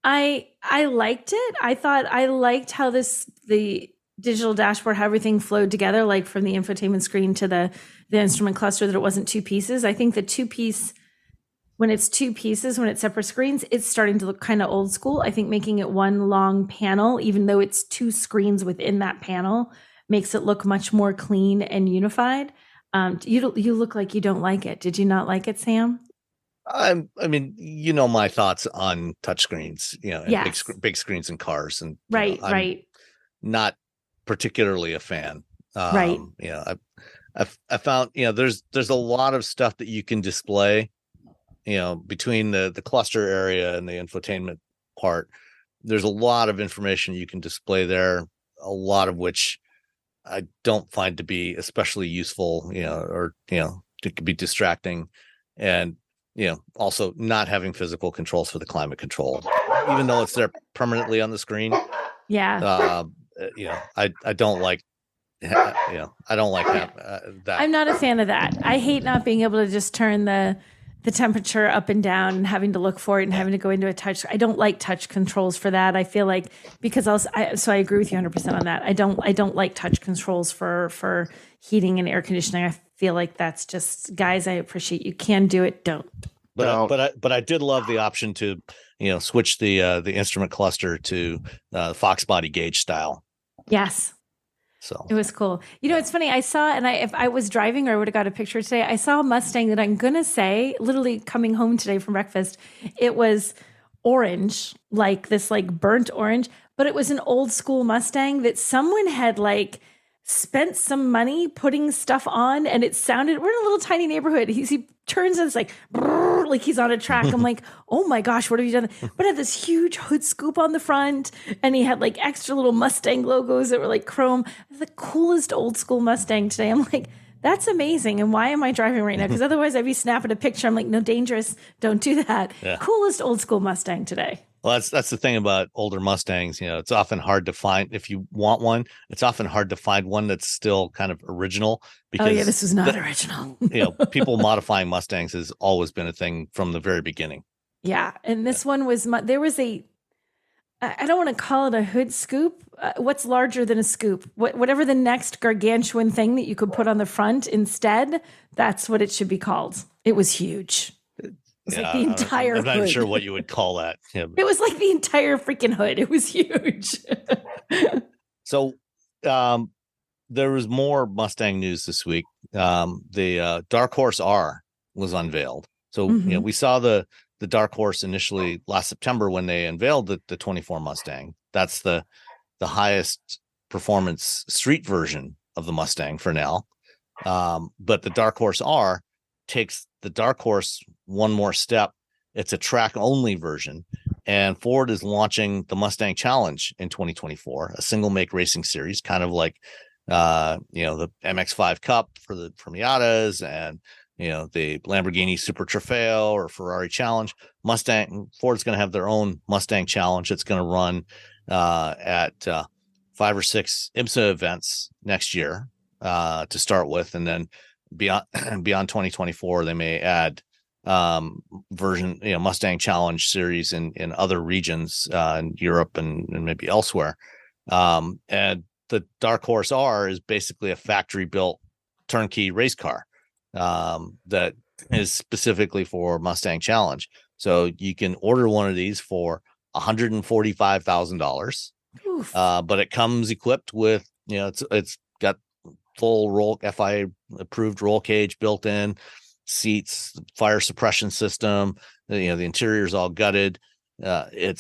[SPEAKER 2] liked it. I liked how the digital dashboard, how everything flowed together, like from the infotainment screen to the instrument cluster, that it wasn't 2 pieces. I think the 2-piece, when it's 2 pieces, when it's separate screens, it's starting to look kind of old school. I think making it one long panel, even though it's 2 screens within that panel, makes it look much more clean and unified. You look like you don't like it. Did you not like it, Sam?
[SPEAKER 1] I mean, my thoughts on touchscreens, and
[SPEAKER 2] Yes.
[SPEAKER 1] big screens in cars, and
[SPEAKER 2] Right,
[SPEAKER 1] I'm
[SPEAKER 2] right.
[SPEAKER 1] not particularly a fan.
[SPEAKER 2] Right.
[SPEAKER 1] I found there's a lot of stuff that you can display, between the cluster area and the infotainment part. There's a lot of information you can display there, a lot of which I don't find to be especially useful, or it could be distracting, and also not having physical controls for the climate control, even though it's there permanently on the screen.
[SPEAKER 2] Yeah.
[SPEAKER 1] I don't like, I don't like that.
[SPEAKER 2] I'm not a fan of that. I hate not being able to just turn the temperature up and down and having to look for it and having to go into a touch. I don't like touch controls for that. I feel like, because I agree with you 100% on that. I don't like touch controls for heating and air conditioning. I feel like that's just, guys, I appreciate you can do it. Don't.
[SPEAKER 1] But I did love the option to, switch the instrument cluster to Fox body gauge style.
[SPEAKER 2] Yes.
[SPEAKER 1] So
[SPEAKER 2] it was cool. It's funny. I saw, and if I was driving or I would have got a picture today, I saw a Mustang that I'm going to say, literally coming home today from breakfast, it was orange, like this, like burnt orange, but it was an old school Mustang that someone had like spent some money putting stuff on, and it sounded, we're in a little tiny neighborhood. He turns and it's like, brrr, like he's on a track. I'm like, oh my gosh, what have you done? But it had this huge hood scoop on the front, and he had like extra little Mustang logos that were like chrome. The coolest old school Mustang today. I'm like, that's amazing. And why am I driving right now? Because otherwise I'd be snapping a picture. I'm like, no, dangerous. Don't do that. Yeah. Coolest old school Mustang today.
[SPEAKER 1] Well, that's the thing about older Mustangs. It's often hard to find, if you want one, it's often hard to find one that's still kind of original. Because
[SPEAKER 2] this is not original.
[SPEAKER 1] People modifying Mustangs has always been a thing from the very beginning.
[SPEAKER 2] Yeah. And this one was, there was I don't want to call it a hood scoop. What's larger than a scoop? Whatever the next gargantuan thing that you could put on the front instead, that's what it should be called. It was huge. It was like the entire hood.
[SPEAKER 1] I'm not sure what you would call that. Yeah.
[SPEAKER 2] It was like the entire freaking hood. It was huge.
[SPEAKER 1] So there was more Mustang news this week. The Dark Horse R was unveiled. So we saw the Dark Horse initially last September when they unveiled the 24 Mustang. That's the highest performance street version of the Mustang for now. But the Dark Horse R takes the Dark Horse one more step. It's a track only version, and Ford is launching the Mustang Challenge in 2024, a single make racing series, kind of like the MX-5 Cup for Miatas, and the Lamborghini Super Trofeo or Ferrari Challenge. Ford's going to have their own Mustang Challenge. It's going to run at 5 or 6 IMSA events next year to start with, and then beyond 2024 they may add version, Mustang Challenge series in other regions in Europe and maybe elsewhere. And the Dark Horse R is basically a factory built turnkey race car that is specifically for Mustang Challenge. So you can order one of these for $145,000, but it comes equipped with, it's got full FIA approved roll cage built in, seats, fire suppression system. The interior is all gutted. It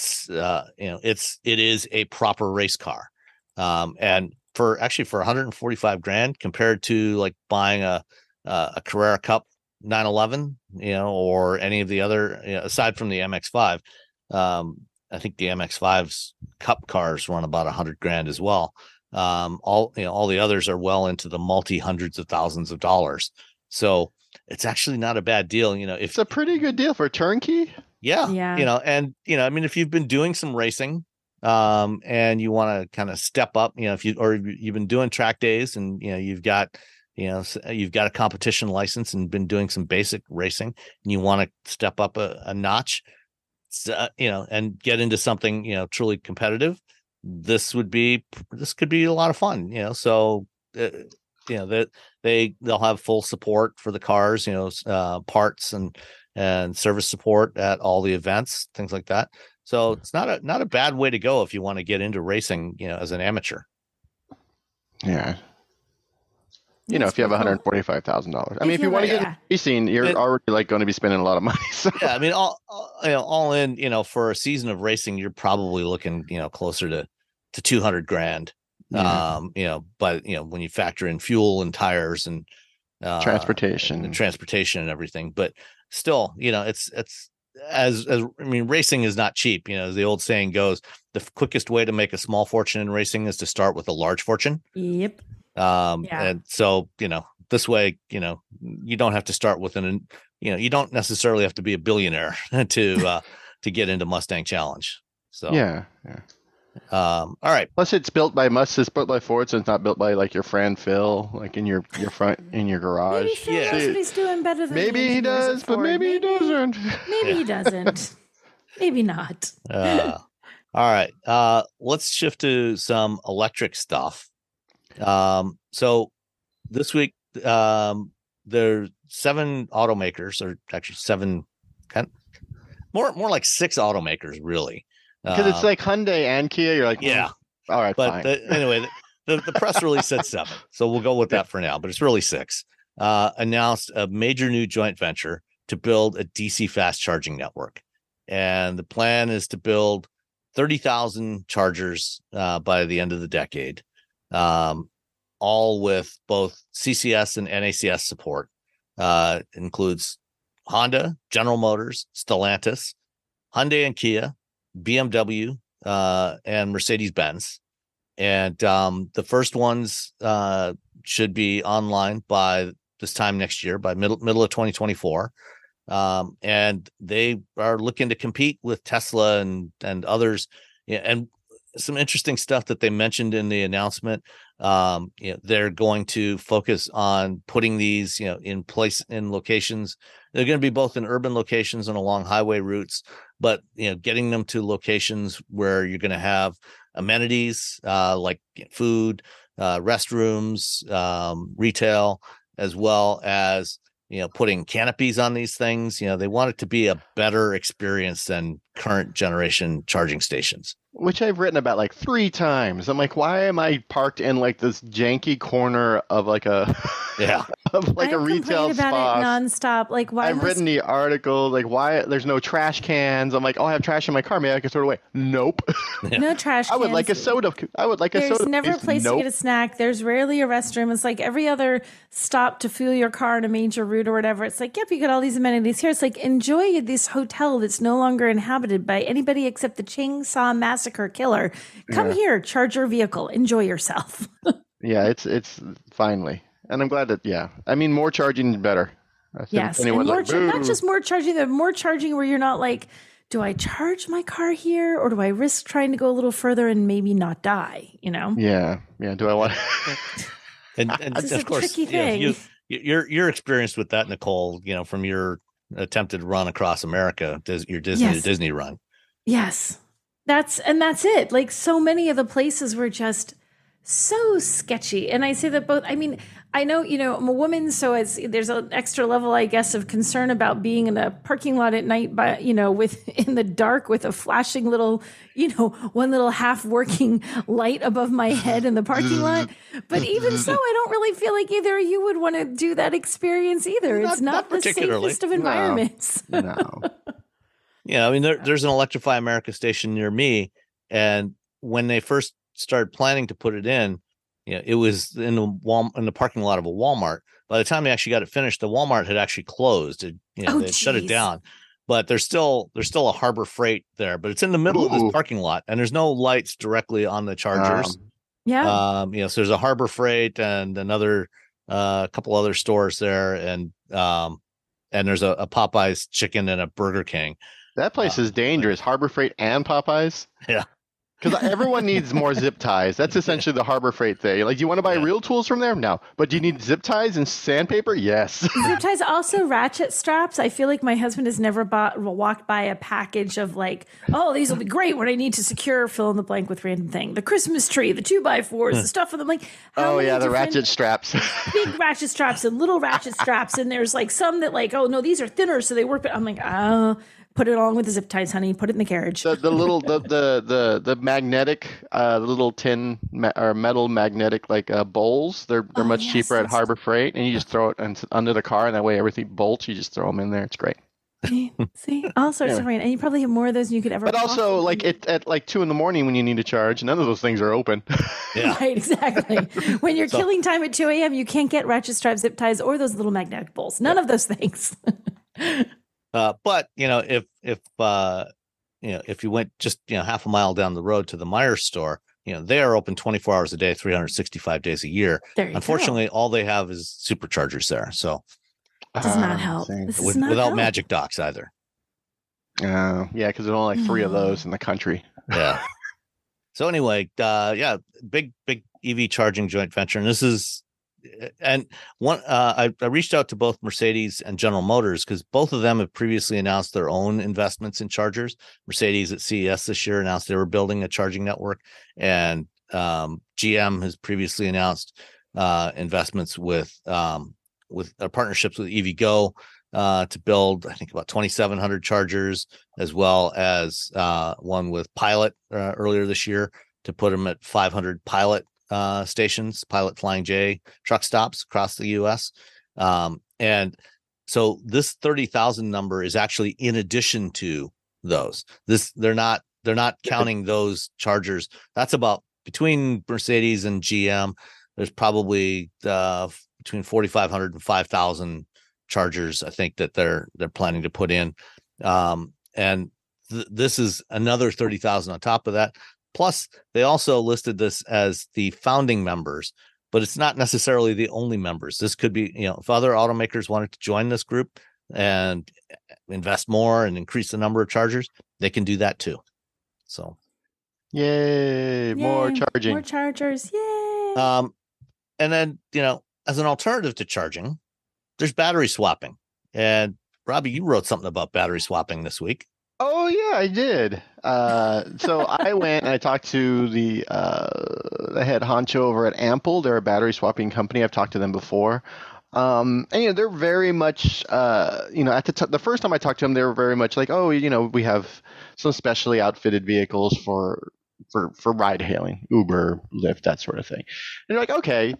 [SPEAKER 1] is a proper race car. And for $145,000 compared to like buying a Carrera Cup 911, or any of the other, aside from the MX-5, I think the MX-5's Cup cars run about $100,000 as well. All the others are well into the multi-hundreds of thousands of dollars. So it's actually not a bad deal.
[SPEAKER 3] It's a pretty good deal for turnkey.
[SPEAKER 2] Yeah.
[SPEAKER 1] If you've been doing some racing, and you want to kind of step up, if you've been doing track days and, you've got a competition license and been doing some basic racing and you want to step up a notch, and get into something, truly competitive, this could be a lot of fun, so, that they'll have full support for the cars, parts and service support at all the events, things like that. So it's not a bad way to go if you want to get into racing, as an amateur.
[SPEAKER 3] Yeah. If you have $145,000. I mean, if you want to get into racing, you're already going to be spending a lot of money. So. Yeah,
[SPEAKER 1] I mean, all in, for a season of racing, you're probably looking, closer to $200,000.
[SPEAKER 3] Yeah.
[SPEAKER 1] But when you factor in fuel and tires and
[SPEAKER 3] transportation
[SPEAKER 1] and everything, but still, it's racing is not cheap. As the old saying goes, the quickest way to make a small fortune in racing is to start with a large fortune.
[SPEAKER 2] Yep.
[SPEAKER 1] And so, this way, you don't have to start with you don't necessarily have to be a billionaire to get into Mustang Challenge. So,
[SPEAKER 3] yeah.
[SPEAKER 1] All right.
[SPEAKER 3] Plus, it's built by Ford, so it's not built by like your friend Phil, like in your garage.
[SPEAKER 2] Maybe Phil knows what he's doing better than
[SPEAKER 3] maybe he does, but maybe he doesn't.
[SPEAKER 2] Maybe he doesn't. Maybe not.
[SPEAKER 1] All right. Let's shift to some electric stuff. So this week, there's 7 automakers, or actually 7, more like 6 automakers, really.
[SPEAKER 3] Because it's like Hyundai and Kia. You're like,
[SPEAKER 1] yeah,
[SPEAKER 3] all right,
[SPEAKER 1] but
[SPEAKER 3] fine.
[SPEAKER 1] Anyway, the press release said 7, so we'll go with that for now. But it's really 6. Announced a major new joint venture to build a DC fast charging network, and the plan is to build 30,000 chargers by the end of the decade, all with both CCS and NACS support. Includes Honda, General Motors, Stellantis, Hyundai and Kia, BMW, and Mercedes-Benz. And the first ones should be online by this time next year, by middle of 2024. And they are looking to compete with Tesla and others. And some interesting stuff that they mentioned in the announcement. They're going to focus on putting these, in place in locations. They're going to be both in urban locations and along highway routes, but getting them to locations where you're going to have amenities like food, restrooms, retail, as well as putting canopies on these things. They want it to be a better experience than current generation charging stations.
[SPEAKER 3] Which I've written about like 3 times. I'm like, why am I parked in like this janky corner of like a of like a retail spot?
[SPEAKER 2] About it nonstop. Like, why?
[SPEAKER 3] I've written the article. Like, why there's no trash cans? I'm like, oh, I have trash in my car. Maybe I can throw it away. Nope.
[SPEAKER 2] No trash cans.
[SPEAKER 3] I would like a soda.
[SPEAKER 2] There's never a place to get a snack. There's rarely a restroom. It's like every other stop to fuel your car on a major route or whatever. It's like, yep, you got all these amenities here. It's like, enjoy this hotel that's no longer inhabited by anybody except the Chainsaw Massacre killer. Come here, charge your vehicle, enjoy yourself.
[SPEAKER 3] Yeah, it's finally, and I'm glad that. Yeah, I mean, more charging is better.
[SPEAKER 2] Yes, and not just more charging. The more charging where you're not like, do I charge my car here, or do I risk trying to go a little further and maybe not die?
[SPEAKER 3] Yeah. Do I want?
[SPEAKER 1] and of course,
[SPEAKER 2] tricky thing.
[SPEAKER 1] You're experienced with that, Nicole. From your attempted run across America, your Disney to Disney run.
[SPEAKER 2] Yes. That's it. Like, so many of the places were just so sketchy. And I say that both, I mean, I know, I'm a woman, so there's an extra level, I guess, of concern about being in a parking lot at night, in the dark with a flashing little, one little half working light above my head in the parking lot. But even so, I don't really feel like either of you would want to do that experience either. It's not the safest of environments.
[SPEAKER 3] No.
[SPEAKER 1] Yeah, I mean, there's an Electrify America station near me, and when they first started planning to put it in, it was in the parking lot of a Walmart. By the time they actually got it finished, the Walmart had actually closed. They shut it down. But there's still a Harbor Freight there, but it's in the middle of this parking lot, and there's no lights directly on the chargers. So there's a Harbor Freight and another couple other stores there, and there's a Popeyes chicken and a Burger King.
[SPEAKER 3] That place is dangerous. Harbor Freight and Popeyes.
[SPEAKER 1] Yeah.
[SPEAKER 3] Because everyone needs more zip ties. That's essentially the Harbor Freight thing. Like, do you want to buy real tools from there? No. But do you need zip ties and sandpaper? Yes.
[SPEAKER 2] Zip ties, also ratchet straps. I feel like my husband has never walked by a package of like, oh, these will be great when I need to secure fill in the blank with random thing. The Christmas tree, the 2x4s, the stuff with them. Like,
[SPEAKER 3] the ratchet straps.
[SPEAKER 2] Big ratchet straps and little ratchet straps. And there's like some that like, oh no, these are thinner, so they work. But I'm like, put it along with the zip ties, honey. Put it in the carriage.
[SPEAKER 3] The little the magnetic little tin or metal magnetic like bowls. They're much cheaper at Harbor Freight, and you just throw it under the car, and that way everything bolts. You just throw them in there. It's great.
[SPEAKER 2] See, all sorts of rain, and you probably have more of those than you could ever.
[SPEAKER 3] But also, like at like 2 a.m. when you need to charge, none of those things are open.
[SPEAKER 1] Yeah,
[SPEAKER 2] right, exactly. When you're killing time at 2 a.m., you can't get ratchet strap zip ties or those little magnetic bowls. None of those things.
[SPEAKER 1] But if you went just half a mile down the road to the Myers store, they are open 24 hours a day, 365 days a year. Unfortunately, all they have is superchargers there, so
[SPEAKER 2] it does not help.
[SPEAKER 1] Without magic docks either.
[SPEAKER 3] Yeah, because there's only like 3 of those in the country.
[SPEAKER 1] Yeah. So anyway, big EV charging joint venture, and this is. And I reached out to both Mercedes and General Motors because both of them have previously announced their own investments in chargers. Mercedes at CES this year announced they were building a charging network, and GM has previously announced investments with partnerships with EVgo to build, I think, about 2,700 chargers, as well as one with Pilot earlier this year to put them at 500 Pilot stations, Pilot Flying J truck stops across the U.S. And so this 30,000 number is actually in addition to those. They're not counting those chargers. That's about between Mercedes and GM. There's probably between 4,500 and 5,000 chargers, I think, that they're planning to put in. And this is another 30,000 on top of that. Plus, they also listed this as the founding members, but it's not necessarily the only members. This could be, if other automakers wanted to join this group and invest more and increase the number of chargers, they can do that too. So,
[SPEAKER 3] yay, more charging,
[SPEAKER 2] more chargers, yay!
[SPEAKER 1] And then, as an alternative to charging, there's battery swapping. And Robbie, you wrote something about battery swapping this week.
[SPEAKER 3] Oh yeah, I did. So I went and I talked to the head honcho over at Ample. They're a battery swapping company. I've talked to them before. And they're very much at the first time I talked to them, they were very much like, oh, we have some specially outfitted vehicles for ride hailing, Uber, Lyft, that sort of thing. And you're like, okay.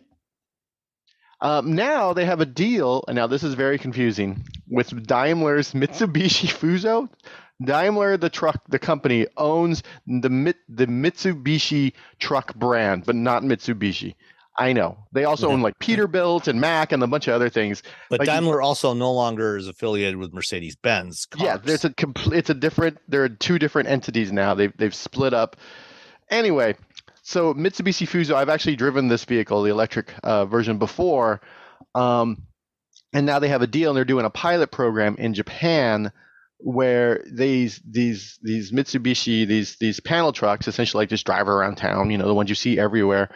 [SPEAKER 3] Now they have a deal, and now this is very confusing, with Daimler's Mitsubishi Fuso. Daimler, the company, owns the Mitsubishi truck brand, but not Mitsubishi. I know. They also own like Peterbilt and Mack and a bunch of other things.
[SPEAKER 1] But Daimler also no longer is affiliated with Mercedes-Benz cars.
[SPEAKER 3] Yeah, there are 2 different entities now. They've split up. Anyway, so Mitsubishi Fuso, I've actually driven this vehicle, the electric version, before. And now they have a deal, and they're doing a pilot program in Japan where these Mitsubishi, these panel trucks, essentially like just drive around town, the ones you see everywhere,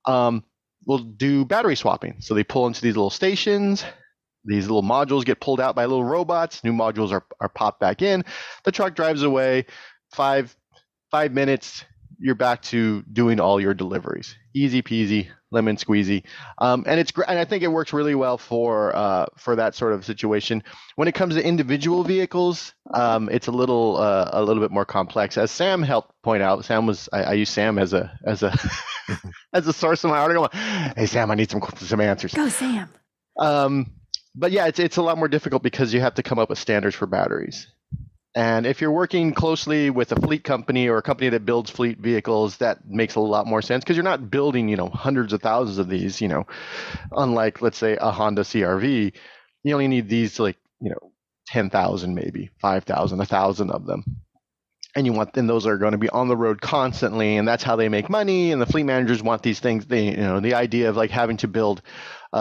[SPEAKER 3] will do battery swapping. So they pull into these little stations, these little modules get pulled out by little robots. New modules are popped back in. The truck drives away. 5 minutes, you're back to doing all your deliveries. Easy peasy, lemon squeezy, and and I think it works really well for that sort of situation. When it comes to individual vehicles, it's a little bit more complex. As Sam helped point out, I use Sam as a as a source of my article. Hey Sam, I need some answers.
[SPEAKER 2] Go Sam.
[SPEAKER 3] But yeah, it's a lot more difficult because you have to come up with standards for batteries. And if you're working closely with a fleet company or a company that builds fleet vehicles, that makes a lot more sense because you're not building, hundreds of thousands of these, unlike, let's say, a Honda CRV. You only need these 10,000, maybe 5,000, 1,000 of them. And those are going to be on the road constantly, and that's how they make money. And the fleet managers want these things. The idea of having to build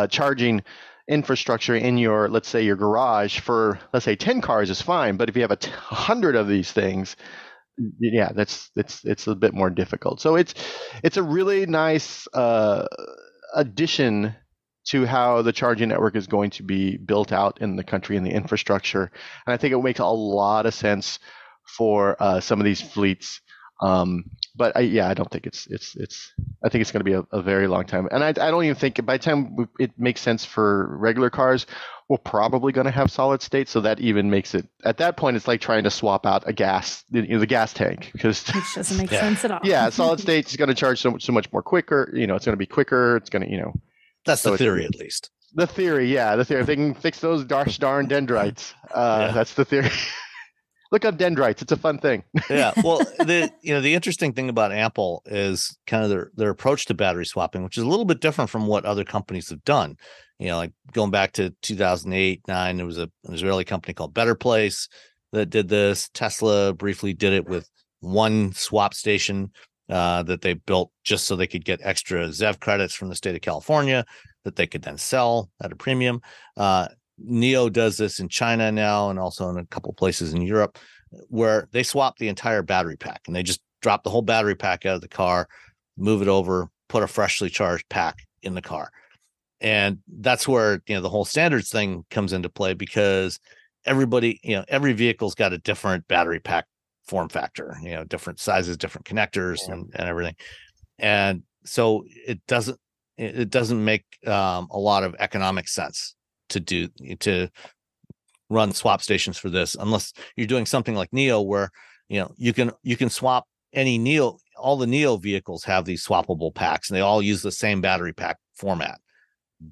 [SPEAKER 3] charging infrastructure in your, let's say, your garage for, let's say, 10 cars is fine, but if you have 100 of these things, yeah, it's a bit more difficult. So it's a really nice addition to how the charging network is going to be built out in the country and the infrastructure, and I think it makes a lot of sense for some of these fleets. But I don't think it's I think it's going to be a very long time. And I don't even think by the time it makes sense for regular cars, we're probably going to have solid state. So that even makes it, at that point, it's like trying to swap out the gas tank, because
[SPEAKER 2] which doesn't make sense at all.
[SPEAKER 3] Yeah, solid state is going to charge so much more quicker. It's going to be quicker. It's going to,
[SPEAKER 1] That's the theory, at least.
[SPEAKER 3] The theory. If they can fix those darn dendrites, that's the theory. Look up dendrites. It's a fun thing.
[SPEAKER 1] Yeah. Well, the interesting thing about Ample is kind of their approach to battery swapping, which is a little bit different from what other companies have done. Like going back to 2008-9, there was an Israeli company called Better Place that did this. Tesla briefly did it with one swap station that they built just so they could get extra ZEV credits from the state of California that they could then sell at a premium. NIO does this in China now, and also in a couple places in Europe, where they swap the entire battery pack, and they just drop the whole battery pack out of the car, move it over, put a freshly charged pack in the car. And that's where, the whole standards thing comes into play, because everybody, every vehicle's got a different battery pack form factor, different sizes, different connectors, and everything. And so it doesn't make a lot of economic sense to run swap stations for this, unless you're doing something like NIO, where you can swap any NIO. All the NIO vehicles have these swappable packs, and they all use the same battery pack format.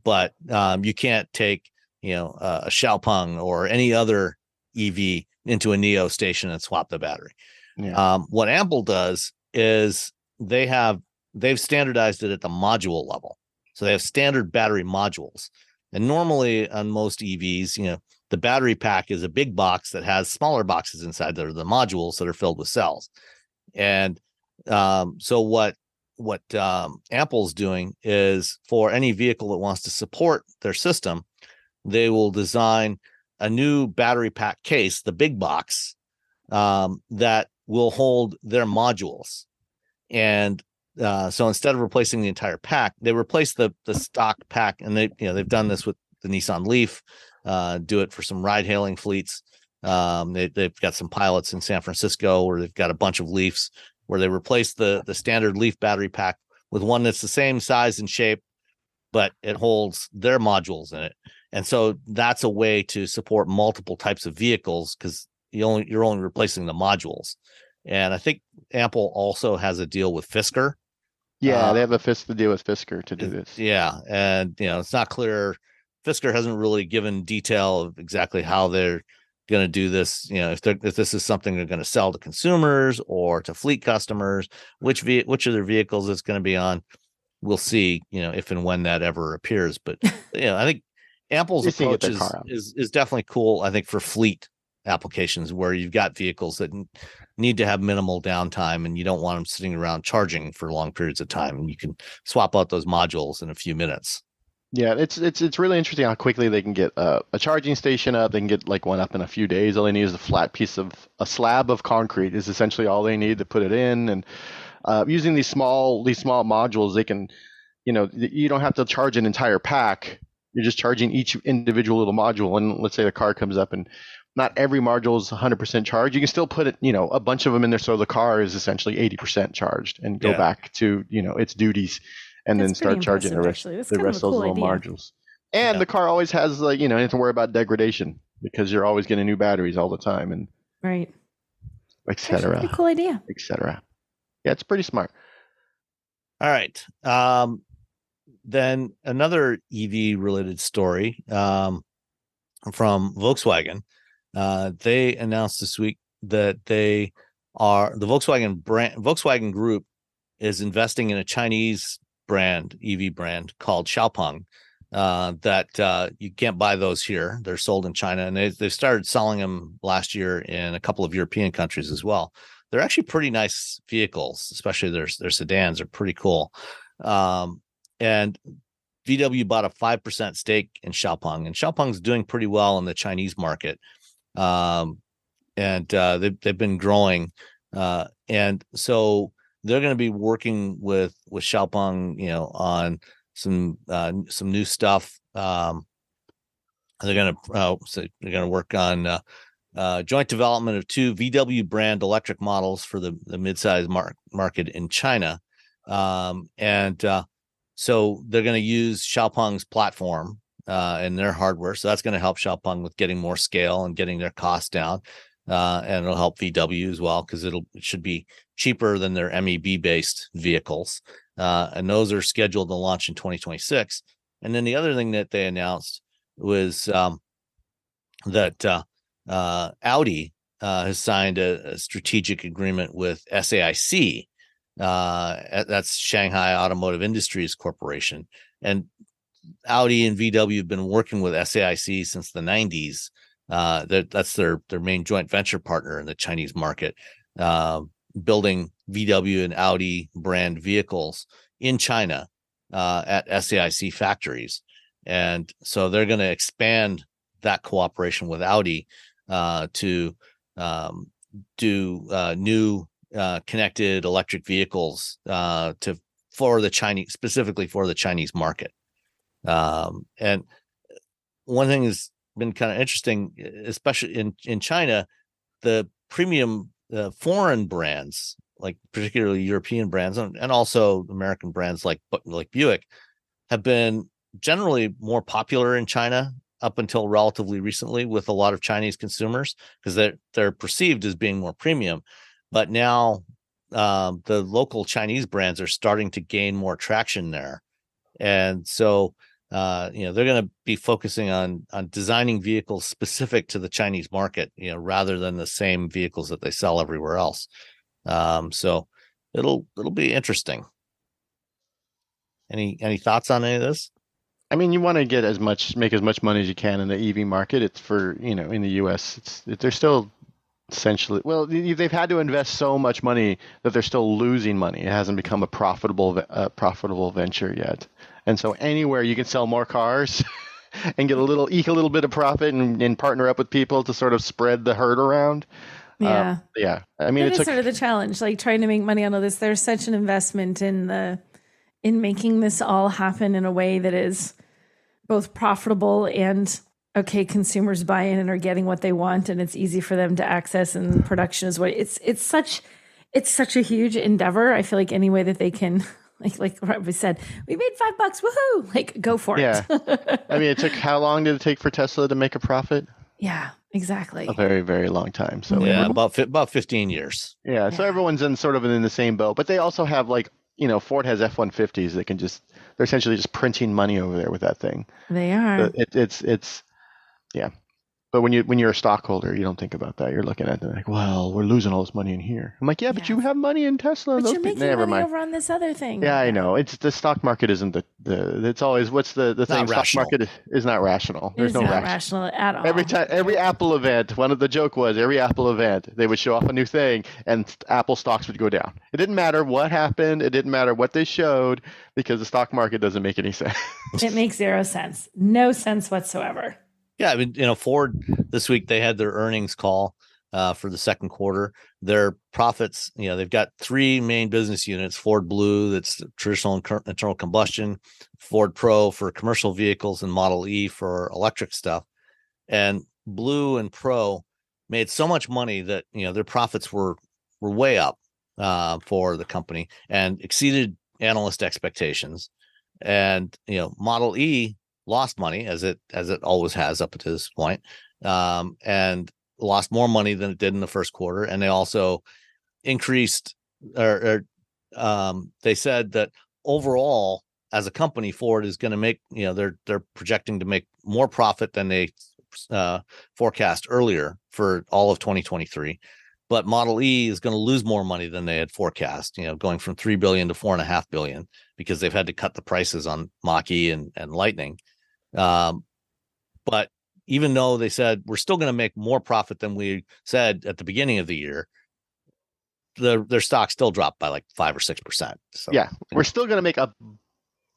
[SPEAKER 1] But you can't take a Xpeng or any other EV into a NIO station and swap the battery. Yeah. What Ample does is they've standardized it at the module level, so they have standard battery modules. And normally on most EVs, the battery pack is a big box that has smaller boxes inside that are the modules that are filled with cells. And so what Ample's doing is, for any vehicle that wants to support their system, they will design a new battery pack case, the big box, that will hold their modules. And so instead of replacing the entire pack, they replace the stock pack, and they've done this with the Nissan Leaf, do it for some ride hailing fleets. They've got some pilots in San Francisco where they've got a bunch of Leafs where they replace the standard Leaf battery pack with one that's the same size and shape, but it holds their modules in it. And so that's a way to support multiple types of vehicles, because you're only replacing the modules. And I think Ample also has a deal with Fisker.
[SPEAKER 3] Yeah, they have a deal with Fisker to do this.
[SPEAKER 1] Yeah, and it's not clear. Fisker hasn't really given detail of exactly how they're going to do this. If this is something they're going to sell to consumers or to fleet customers, which of their vehicles it's going to be on, we'll see. If and when that ever appears. But I think Ample's approach is definitely cool. I think for fleet applications where you've got vehicles that need to have minimal downtime, and you don't want them sitting around charging for long periods of time, and you can swap out those modules in a few minutes.
[SPEAKER 3] Yeah, it's really interesting how quickly they can get a charging station up. They can get one up in a few days. All they need is a slab of concrete is essentially all they need to put it in. And using these small modules, they can, you don't have to charge an entire pack You're just charging each individual little module. And let's say the car comes up and not every module is 100% charged. You can still put it, a bunch of them in there so the car is essentially 80% charged and go back to, its duties and then start charging the rest of those little modules. And the car always has, you don't have to worry about degradation because you're always getting new batteries all the time and
[SPEAKER 2] right,
[SPEAKER 3] etc.
[SPEAKER 2] Cool idea,
[SPEAKER 3] etc. Yeah, it's pretty smart.
[SPEAKER 1] All right. Then another EV related story from Volkswagen. They announced this week that the Volkswagen Group is investing in a Chinese EV brand called Xpeng. That you can't buy those here. They're sold in China, and they started selling them last year in a couple of European countries as well. They're actually pretty nice vehicles, especially their sedans are pretty cool. And VW bought a 5% stake in Xpeng, and Xpeng's doing pretty well in the Chinese market. And they've been growing. And so they're going to be working with Xpeng, on some new stuff. They're going to work on joint development of 2 VW brand electric models for the midsize market in China. So they're going to use Xpeng's platform and their hardware. So that's going to help Xpeng with getting more scale and getting their costs down. And it'll help VW as well because it should be cheaper than their MEB based vehicles. And those are scheduled to launch in 2026. And then the other thing that they announced was that Audi has signed a strategic agreement with SAIC. That's Shanghai Automotive Industries Corporation. And Audi and VW have been working with SAIC since the 90s. That's their main joint venture partner in the Chinese market, building VW and Audi brand vehicles in China at SAIC factories. And so they're going to expand that cooperation with Audi to do new connected electric vehicles specifically for the Chinese market. And one thing has been kind of interesting, especially in China, the premium foreign brands, like particularly European brands and also American brands like Buick, have been generally more popular in China up until relatively recently with a lot of Chinese consumers because they're perceived as being more premium. But now the local Chinese brands are starting to gain more traction there. And so, they're going to be focusing on designing vehicles specific to the Chinese market, rather than the same vehicles that they sell everywhere else. So it'll be interesting. Any thoughts on any of this?
[SPEAKER 3] I mean, you want to make as much money as you can in the EV market. It's for, in the US, they're still essentially, well, they've had to invest so much money that they're still losing money. It hasn't become a profitable venture yet. And so anywhere you can sell more cars and eke a little bit of profit and partner up with people to sort of spread the herd around.
[SPEAKER 2] Yeah.
[SPEAKER 3] I mean,
[SPEAKER 2] it's sort of the challenge, like trying to make money on all this. There's such an investment in making this all happen in a way that is both profitable and okay, consumers buy in and are getting what they want, and it's easy for them to access, and production is what it's such a huge endeavor. I feel like any way that they can, like Robbie said, we made $5, woohoo! Like, go for it.
[SPEAKER 3] I mean, how long did it take for Tesla to make a profit?
[SPEAKER 2] Yeah, exactly.
[SPEAKER 3] A very, very long time. So
[SPEAKER 1] about 15 years.
[SPEAKER 3] Yeah, so everyone's in the same boat, but they also have Ford has F-150s that they're essentially just printing money over there with that thing.
[SPEAKER 2] They are.
[SPEAKER 3] It's yeah. But when you're a stockholder, you don't think about that. You're looking at it like, well, we're losing all this money in here. I'm like, but you have money in Tesla.
[SPEAKER 2] But you're making money over on this other thing.
[SPEAKER 3] Yeah, I know. It's the stock market isn't it's always what's the thing? Stock market is not rational. There's no
[SPEAKER 2] rational at all.
[SPEAKER 3] Every Apple event, the joke was every Apple event they would show off a new thing and Apple stocks would go down. It didn't matter what happened. It didn't matter what they showed because the stock market doesn't make any sense.
[SPEAKER 2] It makes zero sense. No sense whatsoever.
[SPEAKER 1] Yeah, I mean, Ford this week they had their earnings call, for the second quarter. Their profits, they've got three main business units: Ford Blue, that's traditional internal combustion; Ford Pro for commercial vehicles; and Model E for electric stuff. And Blue and Pro made so much money that their profits were way up for the company and exceeded analyst expectations. And Model E lost money, as it always has up to this point, and lost more money than it did in the first quarter. And they also increased, or they said that overall, as a company, Ford is going to make, they're projecting to make more profit than they forecast earlier for all of 2023. But Model E is going to lose more money than they had forecast, going from $3 billion to $4.5 billion, because they've had to cut the prices on Mach-E and Lightning. But even though they said we're still going to make more profit than we said at the beginning of the year, their stock still dropped by like 5 or 6%. So
[SPEAKER 3] yeah, we're still going to make a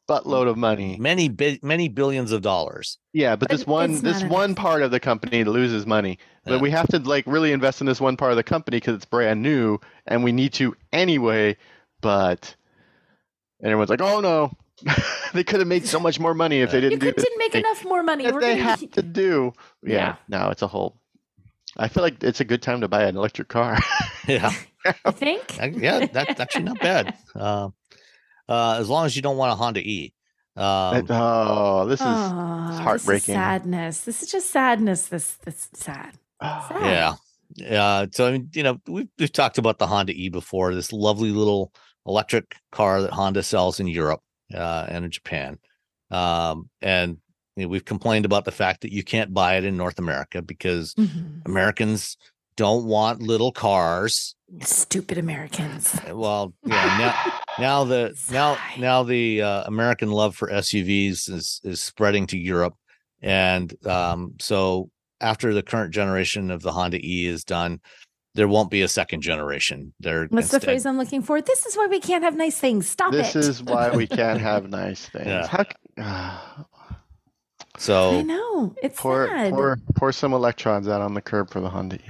[SPEAKER 3] buttload of money,
[SPEAKER 1] many billions of dollars.
[SPEAKER 3] Yeah, but this one part of the company loses money. But we have to really invest in this one part of the company because it's brand new, and we need to anyway. But everyone's like, "Oh no, they could have made so much more money if they didn't
[SPEAKER 2] didn't make enough more money.
[SPEAKER 3] They have to do." Yeah. No, it's a whole. I feel like it's a good time to buy an electric car.
[SPEAKER 1] Yeah,
[SPEAKER 2] I think.
[SPEAKER 1] Yeah, that's actually not bad. As long as you don't want a Honda E.
[SPEAKER 3] This is heartbreaking.
[SPEAKER 2] This is sadness. This is just sadness. This sad.
[SPEAKER 1] Yeah. So I mean, we've talked about the Honda E before. This lovely little electric car that Honda sells in Europe and in Japan. And we've complained about the fact that you can't buy it in North America because Americans don't want little cars.
[SPEAKER 2] Stupid Americans.
[SPEAKER 1] Well, yeah. Now the American love for SUVs is spreading to Europe, and so after the current generation of the Honda E is done, there won't be a second generation.
[SPEAKER 2] What's the phrase I'm looking for? This is why we can't have nice things. Stop
[SPEAKER 3] it. This is why we can't have nice things.
[SPEAKER 1] Yeah. So
[SPEAKER 2] I know it's sad.
[SPEAKER 3] Pour some electrons out on the curb for the Honda E.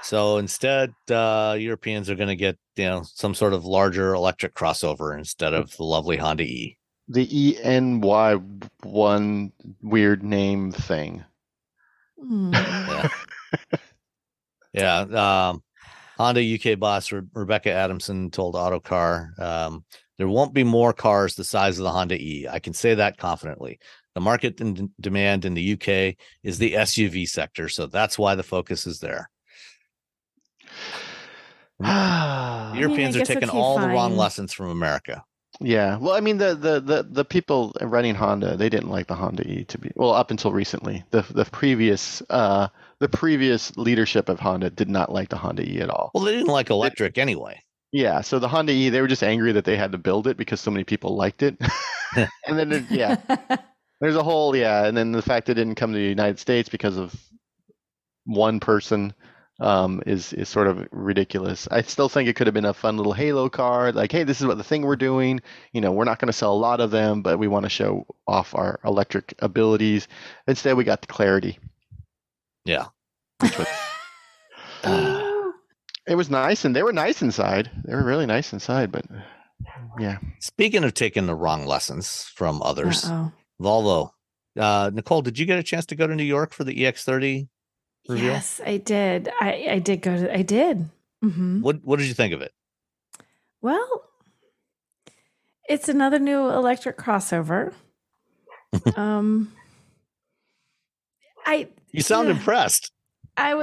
[SPEAKER 1] So instead, Europeans are going to get some sort of larger electric crossover instead of the lovely Honda E.
[SPEAKER 3] The ENY1 weird name thing.
[SPEAKER 1] Yeah. Honda UK boss Rebecca Adamson told Autocar, there won't be more cars the size of the Honda E. I can say that confidently. The market demand in the UK is the SUV sector, so that's why the focus is there. Europeans are taking all the wrong lessons from America.
[SPEAKER 3] Yeah, well, I mean, the people running Honda, they didn't like the Honda E up until recently. The previous leadership of Honda did not like the Honda E at all.
[SPEAKER 1] Well, they didn't like electric anyway.
[SPEAKER 3] Yeah, so the Honda E, they were just angry that they had to build it because so many people liked it. And then there's a whole and then the fact it didn't come to the United States because of one person. Is sort of ridiculous. I still think it could have been a fun little halo car. Like, hey, this is what the thing we're doing. We're not going to sell a lot of them, but we want to show off our electric abilities. Instead, we got the Clarity.
[SPEAKER 1] Yeah.
[SPEAKER 3] It was nice, and they were nice inside. They were really nice inside, but yeah.
[SPEAKER 1] Speaking of taking the wrong lessons from others, Volvo. Nicole, did you get a chance to go to New York for the EX30? Reveal?
[SPEAKER 2] Yes, I did. I did I did. Mm-hmm.
[SPEAKER 1] What did you think of it?
[SPEAKER 2] Well, it's another new electric crossover.
[SPEAKER 1] You sound impressed.
[SPEAKER 2] I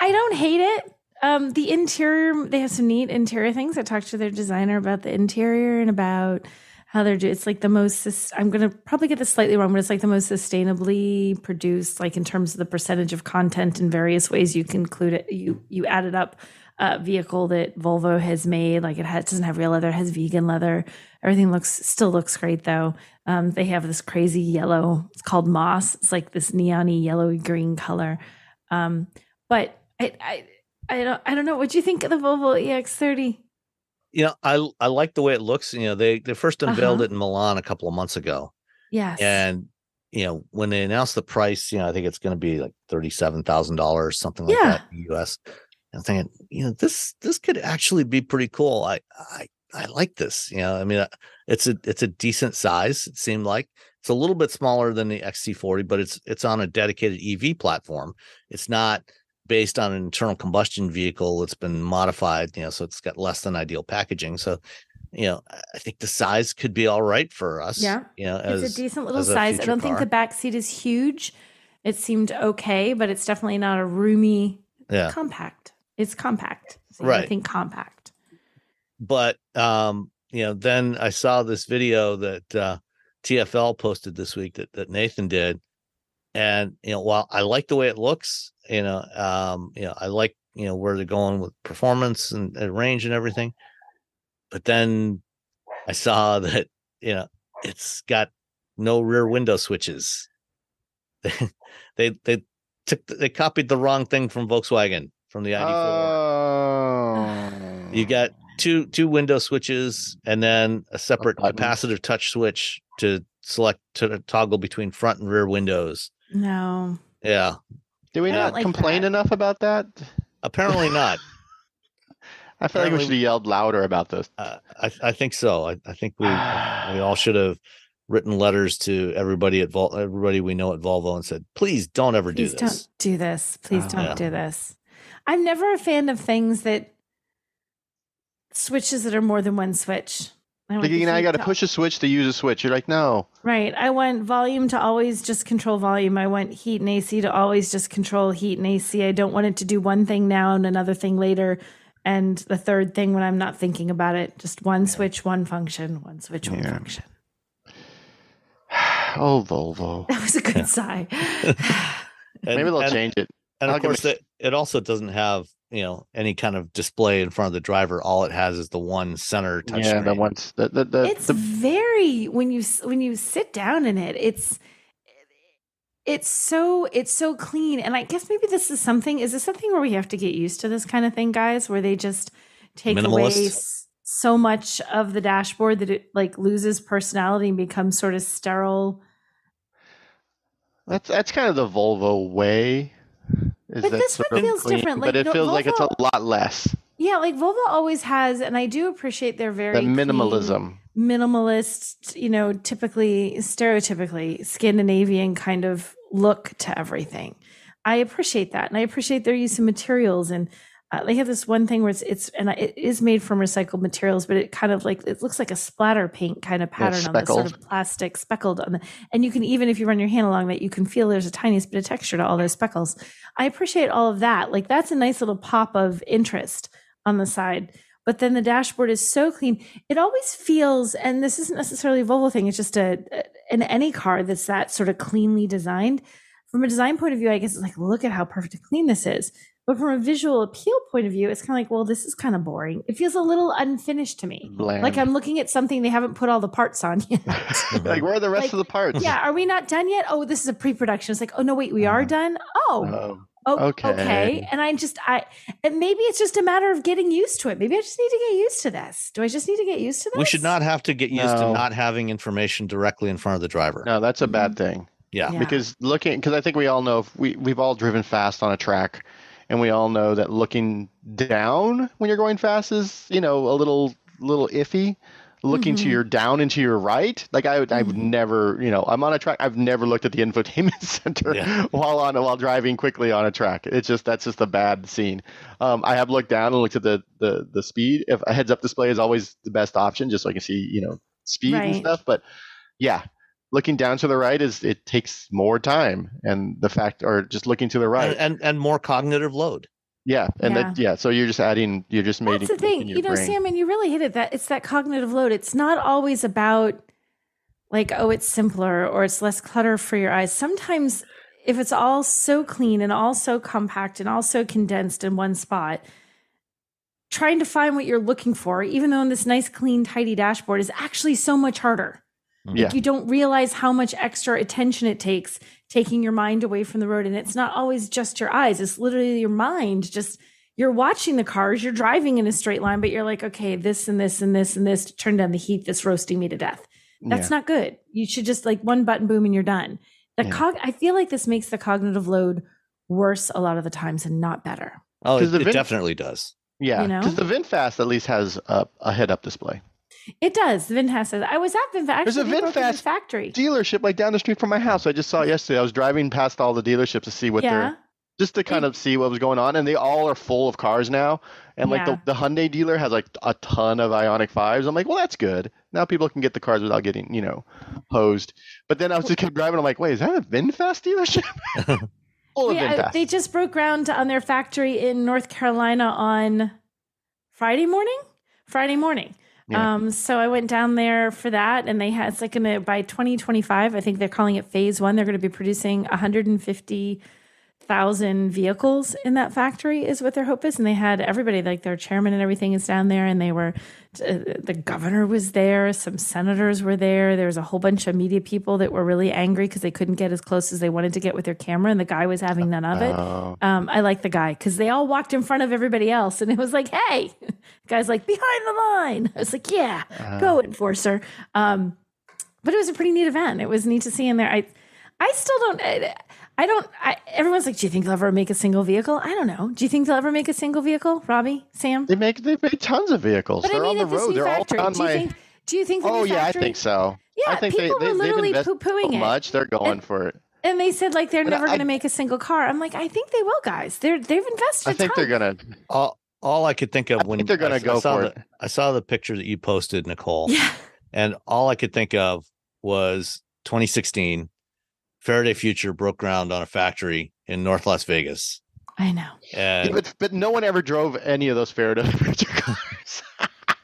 [SPEAKER 2] don't hate it. The interior, they have some neat interior things. I talked to their designer about the interior and about how they're doing. It's like the most, I'm going to probably get this slightly wrong, but it's like the most sustainably produced, like in terms of the percentage of content in various ways you can include it. You added up a vehicle that Volvo has made. Like it doesn't have real leather, it has vegan leather. Everything still looks great though. They have this crazy yellow, it's called moss. It's like this neon-y yellowy green color. But I don't know. What do you think of the Volvo EX30?
[SPEAKER 1] I like the way it looks. They first unveiled it in Milan a couple of months ago.
[SPEAKER 2] Yes.
[SPEAKER 1] And when they announced the price, I think it's going to be like $37,000, something like that in the US. I'm thinking, this could actually be pretty cool. I like this. I mean, it's a decent size. It seemed like it's a little bit smaller than the XC40, but it's on a dedicated EV platform. It's not based on an internal combustion vehicle. It's been modified, so it's got less than ideal packaging. So, I think the size could be all right for us.
[SPEAKER 2] Yeah, it's a decent little size. I don't think the back seat is huge. It seemed okay, but it's definitely not a roomy. Compact. It's compact. So right. I think compact.
[SPEAKER 1] But then I saw this video that TFL posted this week that Nathan did, and while I like the way it looks, I like where they're going with performance and range and everything. But then I saw that, it's got no rear window switches. They copied the wrong thing from Volkswagen, from the ID4.
[SPEAKER 3] Oh.
[SPEAKER 1] You got two window switches and then a separate capacitive touch switch to toggle between front and rear windows.
[SPEAKER 2] No.
[SPEAKER 1] Yeah.
[SPEAKER 3] Did we not complain enough about that?
[SPEAKER 1] Apparently not.
[SPEAKER 3] I feel like we should have yelled louder about this.
[SPEAKER 1] I think so. I think we all should have written letters to everybody everybody we know at Volvo and said, please don't ever do this.
[SPEAKER 2] Don't do this. Please don't do this. I'm never a fan of things switches that are more than one switch.
[SPEAKER 3] I got to push a switch to use a switch. You're like, no.
[SPEAKER 2] Right. I want volume to always just control volume. I want heat and AC to always just control heat and AC. I don't want it to do one thing now and another thing later. And the third thing when I'm not thinking about it, just one switch, one function, one switch, one function.
[SPEAKER 3] Oh, Volvo.
[SPEAKER 2] That was a good sigh.
[SPEAKER 3] Maybe they'll change it.
[SPEAKER 1] And of course, it also doesn't have, any kind of display in front of the driver. All it has is the one center touch screen.
[SPEAKER 3] The ones.
[SPEAKER 2] Very, when you sit down in it, it's so clean. And I guess maybe is this something where we have to get used to this kind of thing, guys, where they just take away so much of the dashboard that it loses personality and becomes sort of sterile?
[SPEAKER 3] That's kind of the Volvo way.
[SPEAKER 2] But this one feels different.
[SPEAKER 3] But it feels like it's a lot less.
[SPEAKER 2] Yeah, Volvo always has, and I do appreciate their very
[SPEAKER 3] minimalism.
[SPEAKER 2] Minimalist, typically, stereotypically Scandinavian kind of look to everything. I appreciate that. And I appreciate their use of materials. And they have this one thing where it is made from recycled materials, but it kind of it looks like a splatter paint kind of pattern on the sort of plastic speckled on and you can, even if you run your hand along that, you can feel there's a tiniest bit of texture to all those speckles. I appreciate all of that. That's a nice little pop of interest on the side. But then the dashboard is so clean. It always feels, and this isn't necessarily a Volvo thing, it's just in any car that's that sort of cleanly designed. From a design point of view, I guess it's look at how perfect and clean this is. But from a visual appeal point of view, it's kind of well, this is kind of boring. It feels a little unfinished to me.
[SPEAKER 3] Bland.
[SPEAKER 2] I'm looking at something they haven't put all the parts on yet.
[SPEAKER 3] Where are the rest of the parts?
[SPEAKER 2] Yeah, are we not done yet? Oh, this is a pre-production. It's oh no, wait, we are done? Okay. And and maybe it's just a matter of getting used to it. Maybe I just need to get used to this. Do I just need to get used to this?
[SPEAKER 1] We should not have to get used to not having information directly in front of the driver.
[SPEAKER 3] No, that's a bad thing.
[SPEAKER 1] Yeah.
[SPEAKER 3] Because I think we all know, we've all driven fast on a track, and we all know that looking down when you're going fast is, a little iffy. Looking to your down and to your right, I would never, I'm on a track. I've never looked at the infotainment center while driving quickly on a track. That's just a bad scene. I have looked down and looked at the speed. If a heads up display is always the best option, just so I can see, speed and stuff. But yeah, looking down to the right it takes more time, and just looking to the right
[SPEAKER 1] and more cognitive load.
[SPEAKER 3] Yeah. And so you're just making
[SPEAKER 2] That's the thing,
[SPEAKER 3] your brain.
[SPEAKER 2] Sam, and you really hit it, that it's that cognitive load. It's not always about it's simpler or it's less clutter for your eyes. Sometimes if it's all so clean and all so compact and all so condensed in one spot, trying to find what you're looking for, even though in this nice, clean, tidy dashboard, is actually so much harder.
[SPEAKER 3] Yeah.
[SPEAKER 2] You don't realize how much extra attention it takes, taking your mind away from the road. And it's not always just your eyes. It's literally your mind. You're watching the cars, you're driving in a straight line, but you're okay, this and this and this and this to turn down the heat that's roasting me to death. That's not good. You should just one button, boom, and you're done. I feel like this makes the cognitive load worse a lot of the times and not better.
[SPEAKER 1] Oh, it definitely does.
[SPEAKER 3] Yeah,
[SPEAKER 2] You know?
[SPEAKER 3] because the VinFast at least has a head-up display.
[SPEAKER 2] It does. The Vinfast says. I was at Vinfast.
[SPEAKER 3] There's a VinFast
[SPEAKER 2] factory
[SPEAKER 3] dealership like down the street from my house. I just saw it yesterday. I was driving past all the dealerships to see what they're just to kind of see what was going on, and they all are full of cars now. And like the Hyundai dealer has like a ton of Ioniq 5s. I'm like, well, that's good. Now people can get the cars without getting hosed. But then I was just kept driving. I'm like, wait, is that a VinFast dealership?
[SPEAKER 2] They just broke ground on their factory in North Carolina on Friday morning. Yeah. So I went down there for that, and they had, it's like by 2025, I think they're calling it phase 1. They're going to be producing 150,000 vehicles in that factory is what their hope is. And they had everybody, like their chairman and everything is down there, and they were, the governor was there, some senators were there. There was a whole bunch of media people that were really angry because they couldn't get as close as they wanted to get with their camera, and the guy was having none of it. I like the guy because they all walked in front of everybody else, and it was like, hey, the guy's like, behind the line. I was like, yeah, go enforcer. But it was a pretty neat event. It was neat to see in there. I still don't. Everyone's like, do you think they'll ever make a single vehicle? I don't know. Do you think they'll ever make a single vehicle, Robbie, Sam?
[SPEAKER 3] They make tons of vehicles.
[SPEAKER 2] But
[SPEAKER 3] they're on the road. They're
[SPEAKER 2] factory,
[SPEAKER 3] all on
[SPEAKER 2] do you think?
[SPEAKER 3] Oh yeah, I think so.
[SPEAKER 2] Yeah,
[SPEAKER 3] I think
[SPEAKER 2] people were literally poo-pooing it.
[SPEAKER 3] Much they're going for it.
[SPEAKER 2] And they said like they're never going to make a single car. I'm like, I think they will, guys. They've invested.
[SPEAKER 3] I think they're gonna.
[SPEAKER 1] All I could think of when
[SPEAKER 3] they're gonna go for it.
[SPEAKER 1] I saw the picture that you posted, Nicole.
[SPEAKER 2] Yeah.
[SPEAKER 1] And all I could think of was 2016. Faraday Future broke ground on a factory in North Las Vegas.
[SPEAKER 2] I know.
[SPEAKER 1] And
[SPEAKER 3] but no one ever drove any of those Faraday Future cars.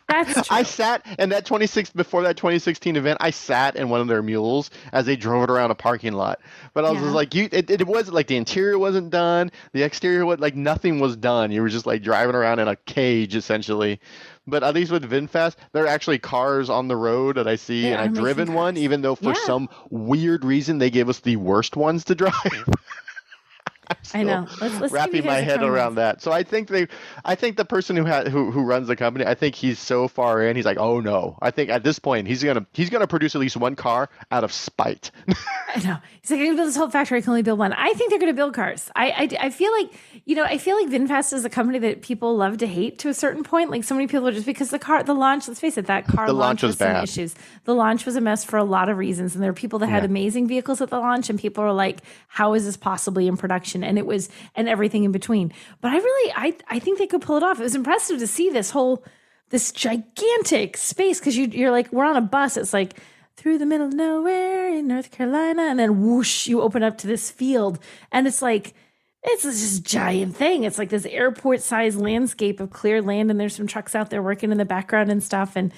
[SPEAKER 2] That's true.
[SPEAKER 3] I sat in before that 2016 event. I sat in one of their mules as they drove it around a parking lot. But I was just like, it wasn't like the interior wasn't done, the exterior was like nothing was done. You were just like driving around in a cage essentially. But at least with VinFast, there are actually cars on the road that I see, and I've driven one, even though for some weird reason they gave us the worst ones to drive.
[SPEAKER 2] I know. Let's
[SPEAKER 3] wrapping my head around that. So I think the person who runs the company, I think he's so far in. He's like, oh no. I think at this point he's gonna produce at least one car out of spite.
[SPEAKER 2] I know. He's like, I'm gonna build this whole factory. I can only build one. I think they're gonna build cars. I feel like VinFast is a company that people love to hate to a certain point. Like so many people are just because the launch. Let's face it, that car launch was some issues. The launch was a mess for a lot of reasons, and there are people that had amazing vehicles at the launch, and people are like, how is this possibly in production? And it was, and everything in between. But I think they could pull it off. It was impressive to see this gigantic space because you're like, we're on a bus. It's like through the middle of nowhere in North Carolina, and then whoosh, you open up to this field, and it's like, it's this giant thing. It's like this airport-sized landscape of clear land, and there's some trucks out there working in the background and stuff. And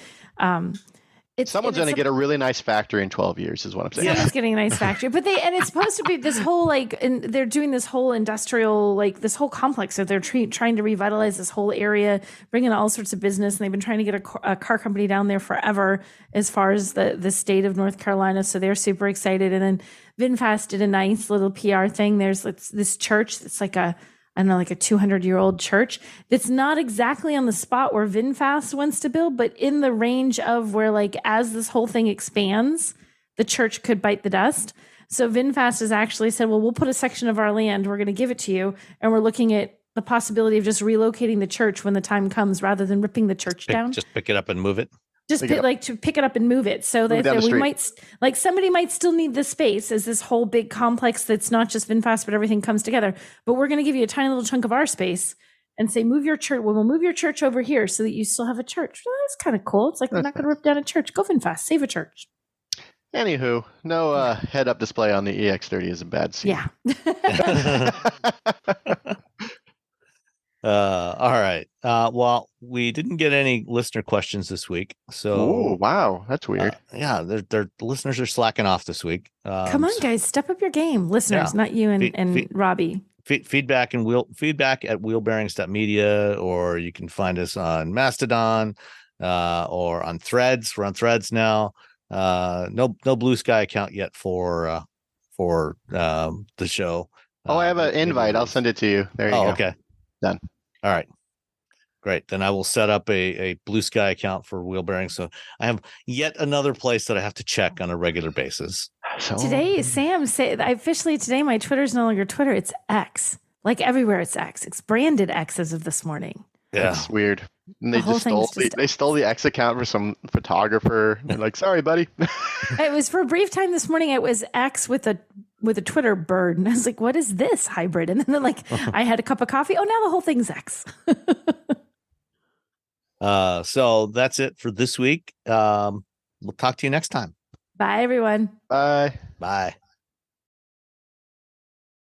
[SPEAKER 3] someone's going to get a really nice factory in 12 years is what I'm saying.
[SPEAKER 2] Someone's getting a nice factory. But it's supposed to be this whole, like, and they're doing this whole industrial, like, this whole complex. So they're trying to revitalize this whole area, bring in all sorts of business. And they've been trying to get a car company down there forever as far as the state of North Carolina. So they're super excited. And then VinFast did a nice little PR thing. There's this church that's like a 200-year-old church that's not exactly on the spot where VinFast wants to build, but in the range of where, like, as this whole thing expands, the church could bite the dust. So VinFast has actually said, well, we'll put a section of our land, we're going to give it to you, and we're looking at the possibility of just relocating the church when the time comes rather than ripping the church down.
[SPEAKER 1] Just pick it up and move it.
[SPEAKER 2] To pick it up and move it so that we might, like, somebody might still need this space as this whole big complex that's not just VinFast, but everything comes together. But we're going to give you a tiny little chunk of our space and say, move your church. Well, we'll move your church over here so that you still have a church. Well, that's kind of cool. It's like, we're not going to rip down a church. Go VinFast, save a church.
[SPEAKER 3] Anywho, no head-up display on the EX30 is a bad scene.
[SPEAKER 2] Yeah.
[SPEAKER 1] All right. Well, we didn't get any listener questions this week. So,
[SPEAKER 3] wow, that's weird.
[SPEAKER 1] The listeners are slacking off this week.
[SPEAKER 2] Come on, guys, step up your game, listeners, not you and Robbie.
[SPEAKER 1] Feedback at wheelbearings.media, or you can find us on Mastodon or on Threads. We're on Threads now. No Blue Sky account yet for the show.
[SPEAKER 3] I have an invite. I'll send it to you. There you go.
[SPEAKER 1] Okay.
[SPEAKER 3] Done.
[SPEAKER 1] All right. Great. Then I will set up a Blue Sky account for Wheel Bearings. So I have yet another place that I have to check on a regular basis.
[SPEAKER 2] Today, Sam said officially today my Twitter's no longer Twitter. It's X. Like everywhere, it's X. It's branded X as of this morning.
[SPEAKER 1] Yeah,
[SPEAKER 3] that's weird. And they
[SPEAKER 2] They
[SPEAKER 3] stole the X account for some photographer. They're like, sorry, buddy.
[SPEAKER 2] It was for a brief time this morning. It was X with a Twitter bird, and I was like, "What is this hybrid?" And then like I had a cup of coffee. Oh, now the whole thing's X.
[SPEAKER 1] So that's it for this week. We'll talk to you next time.
[SPEAKER 2] Bye, everyone.
[SPEAKER 3] Bye.
[SPEAKER 1] Bye.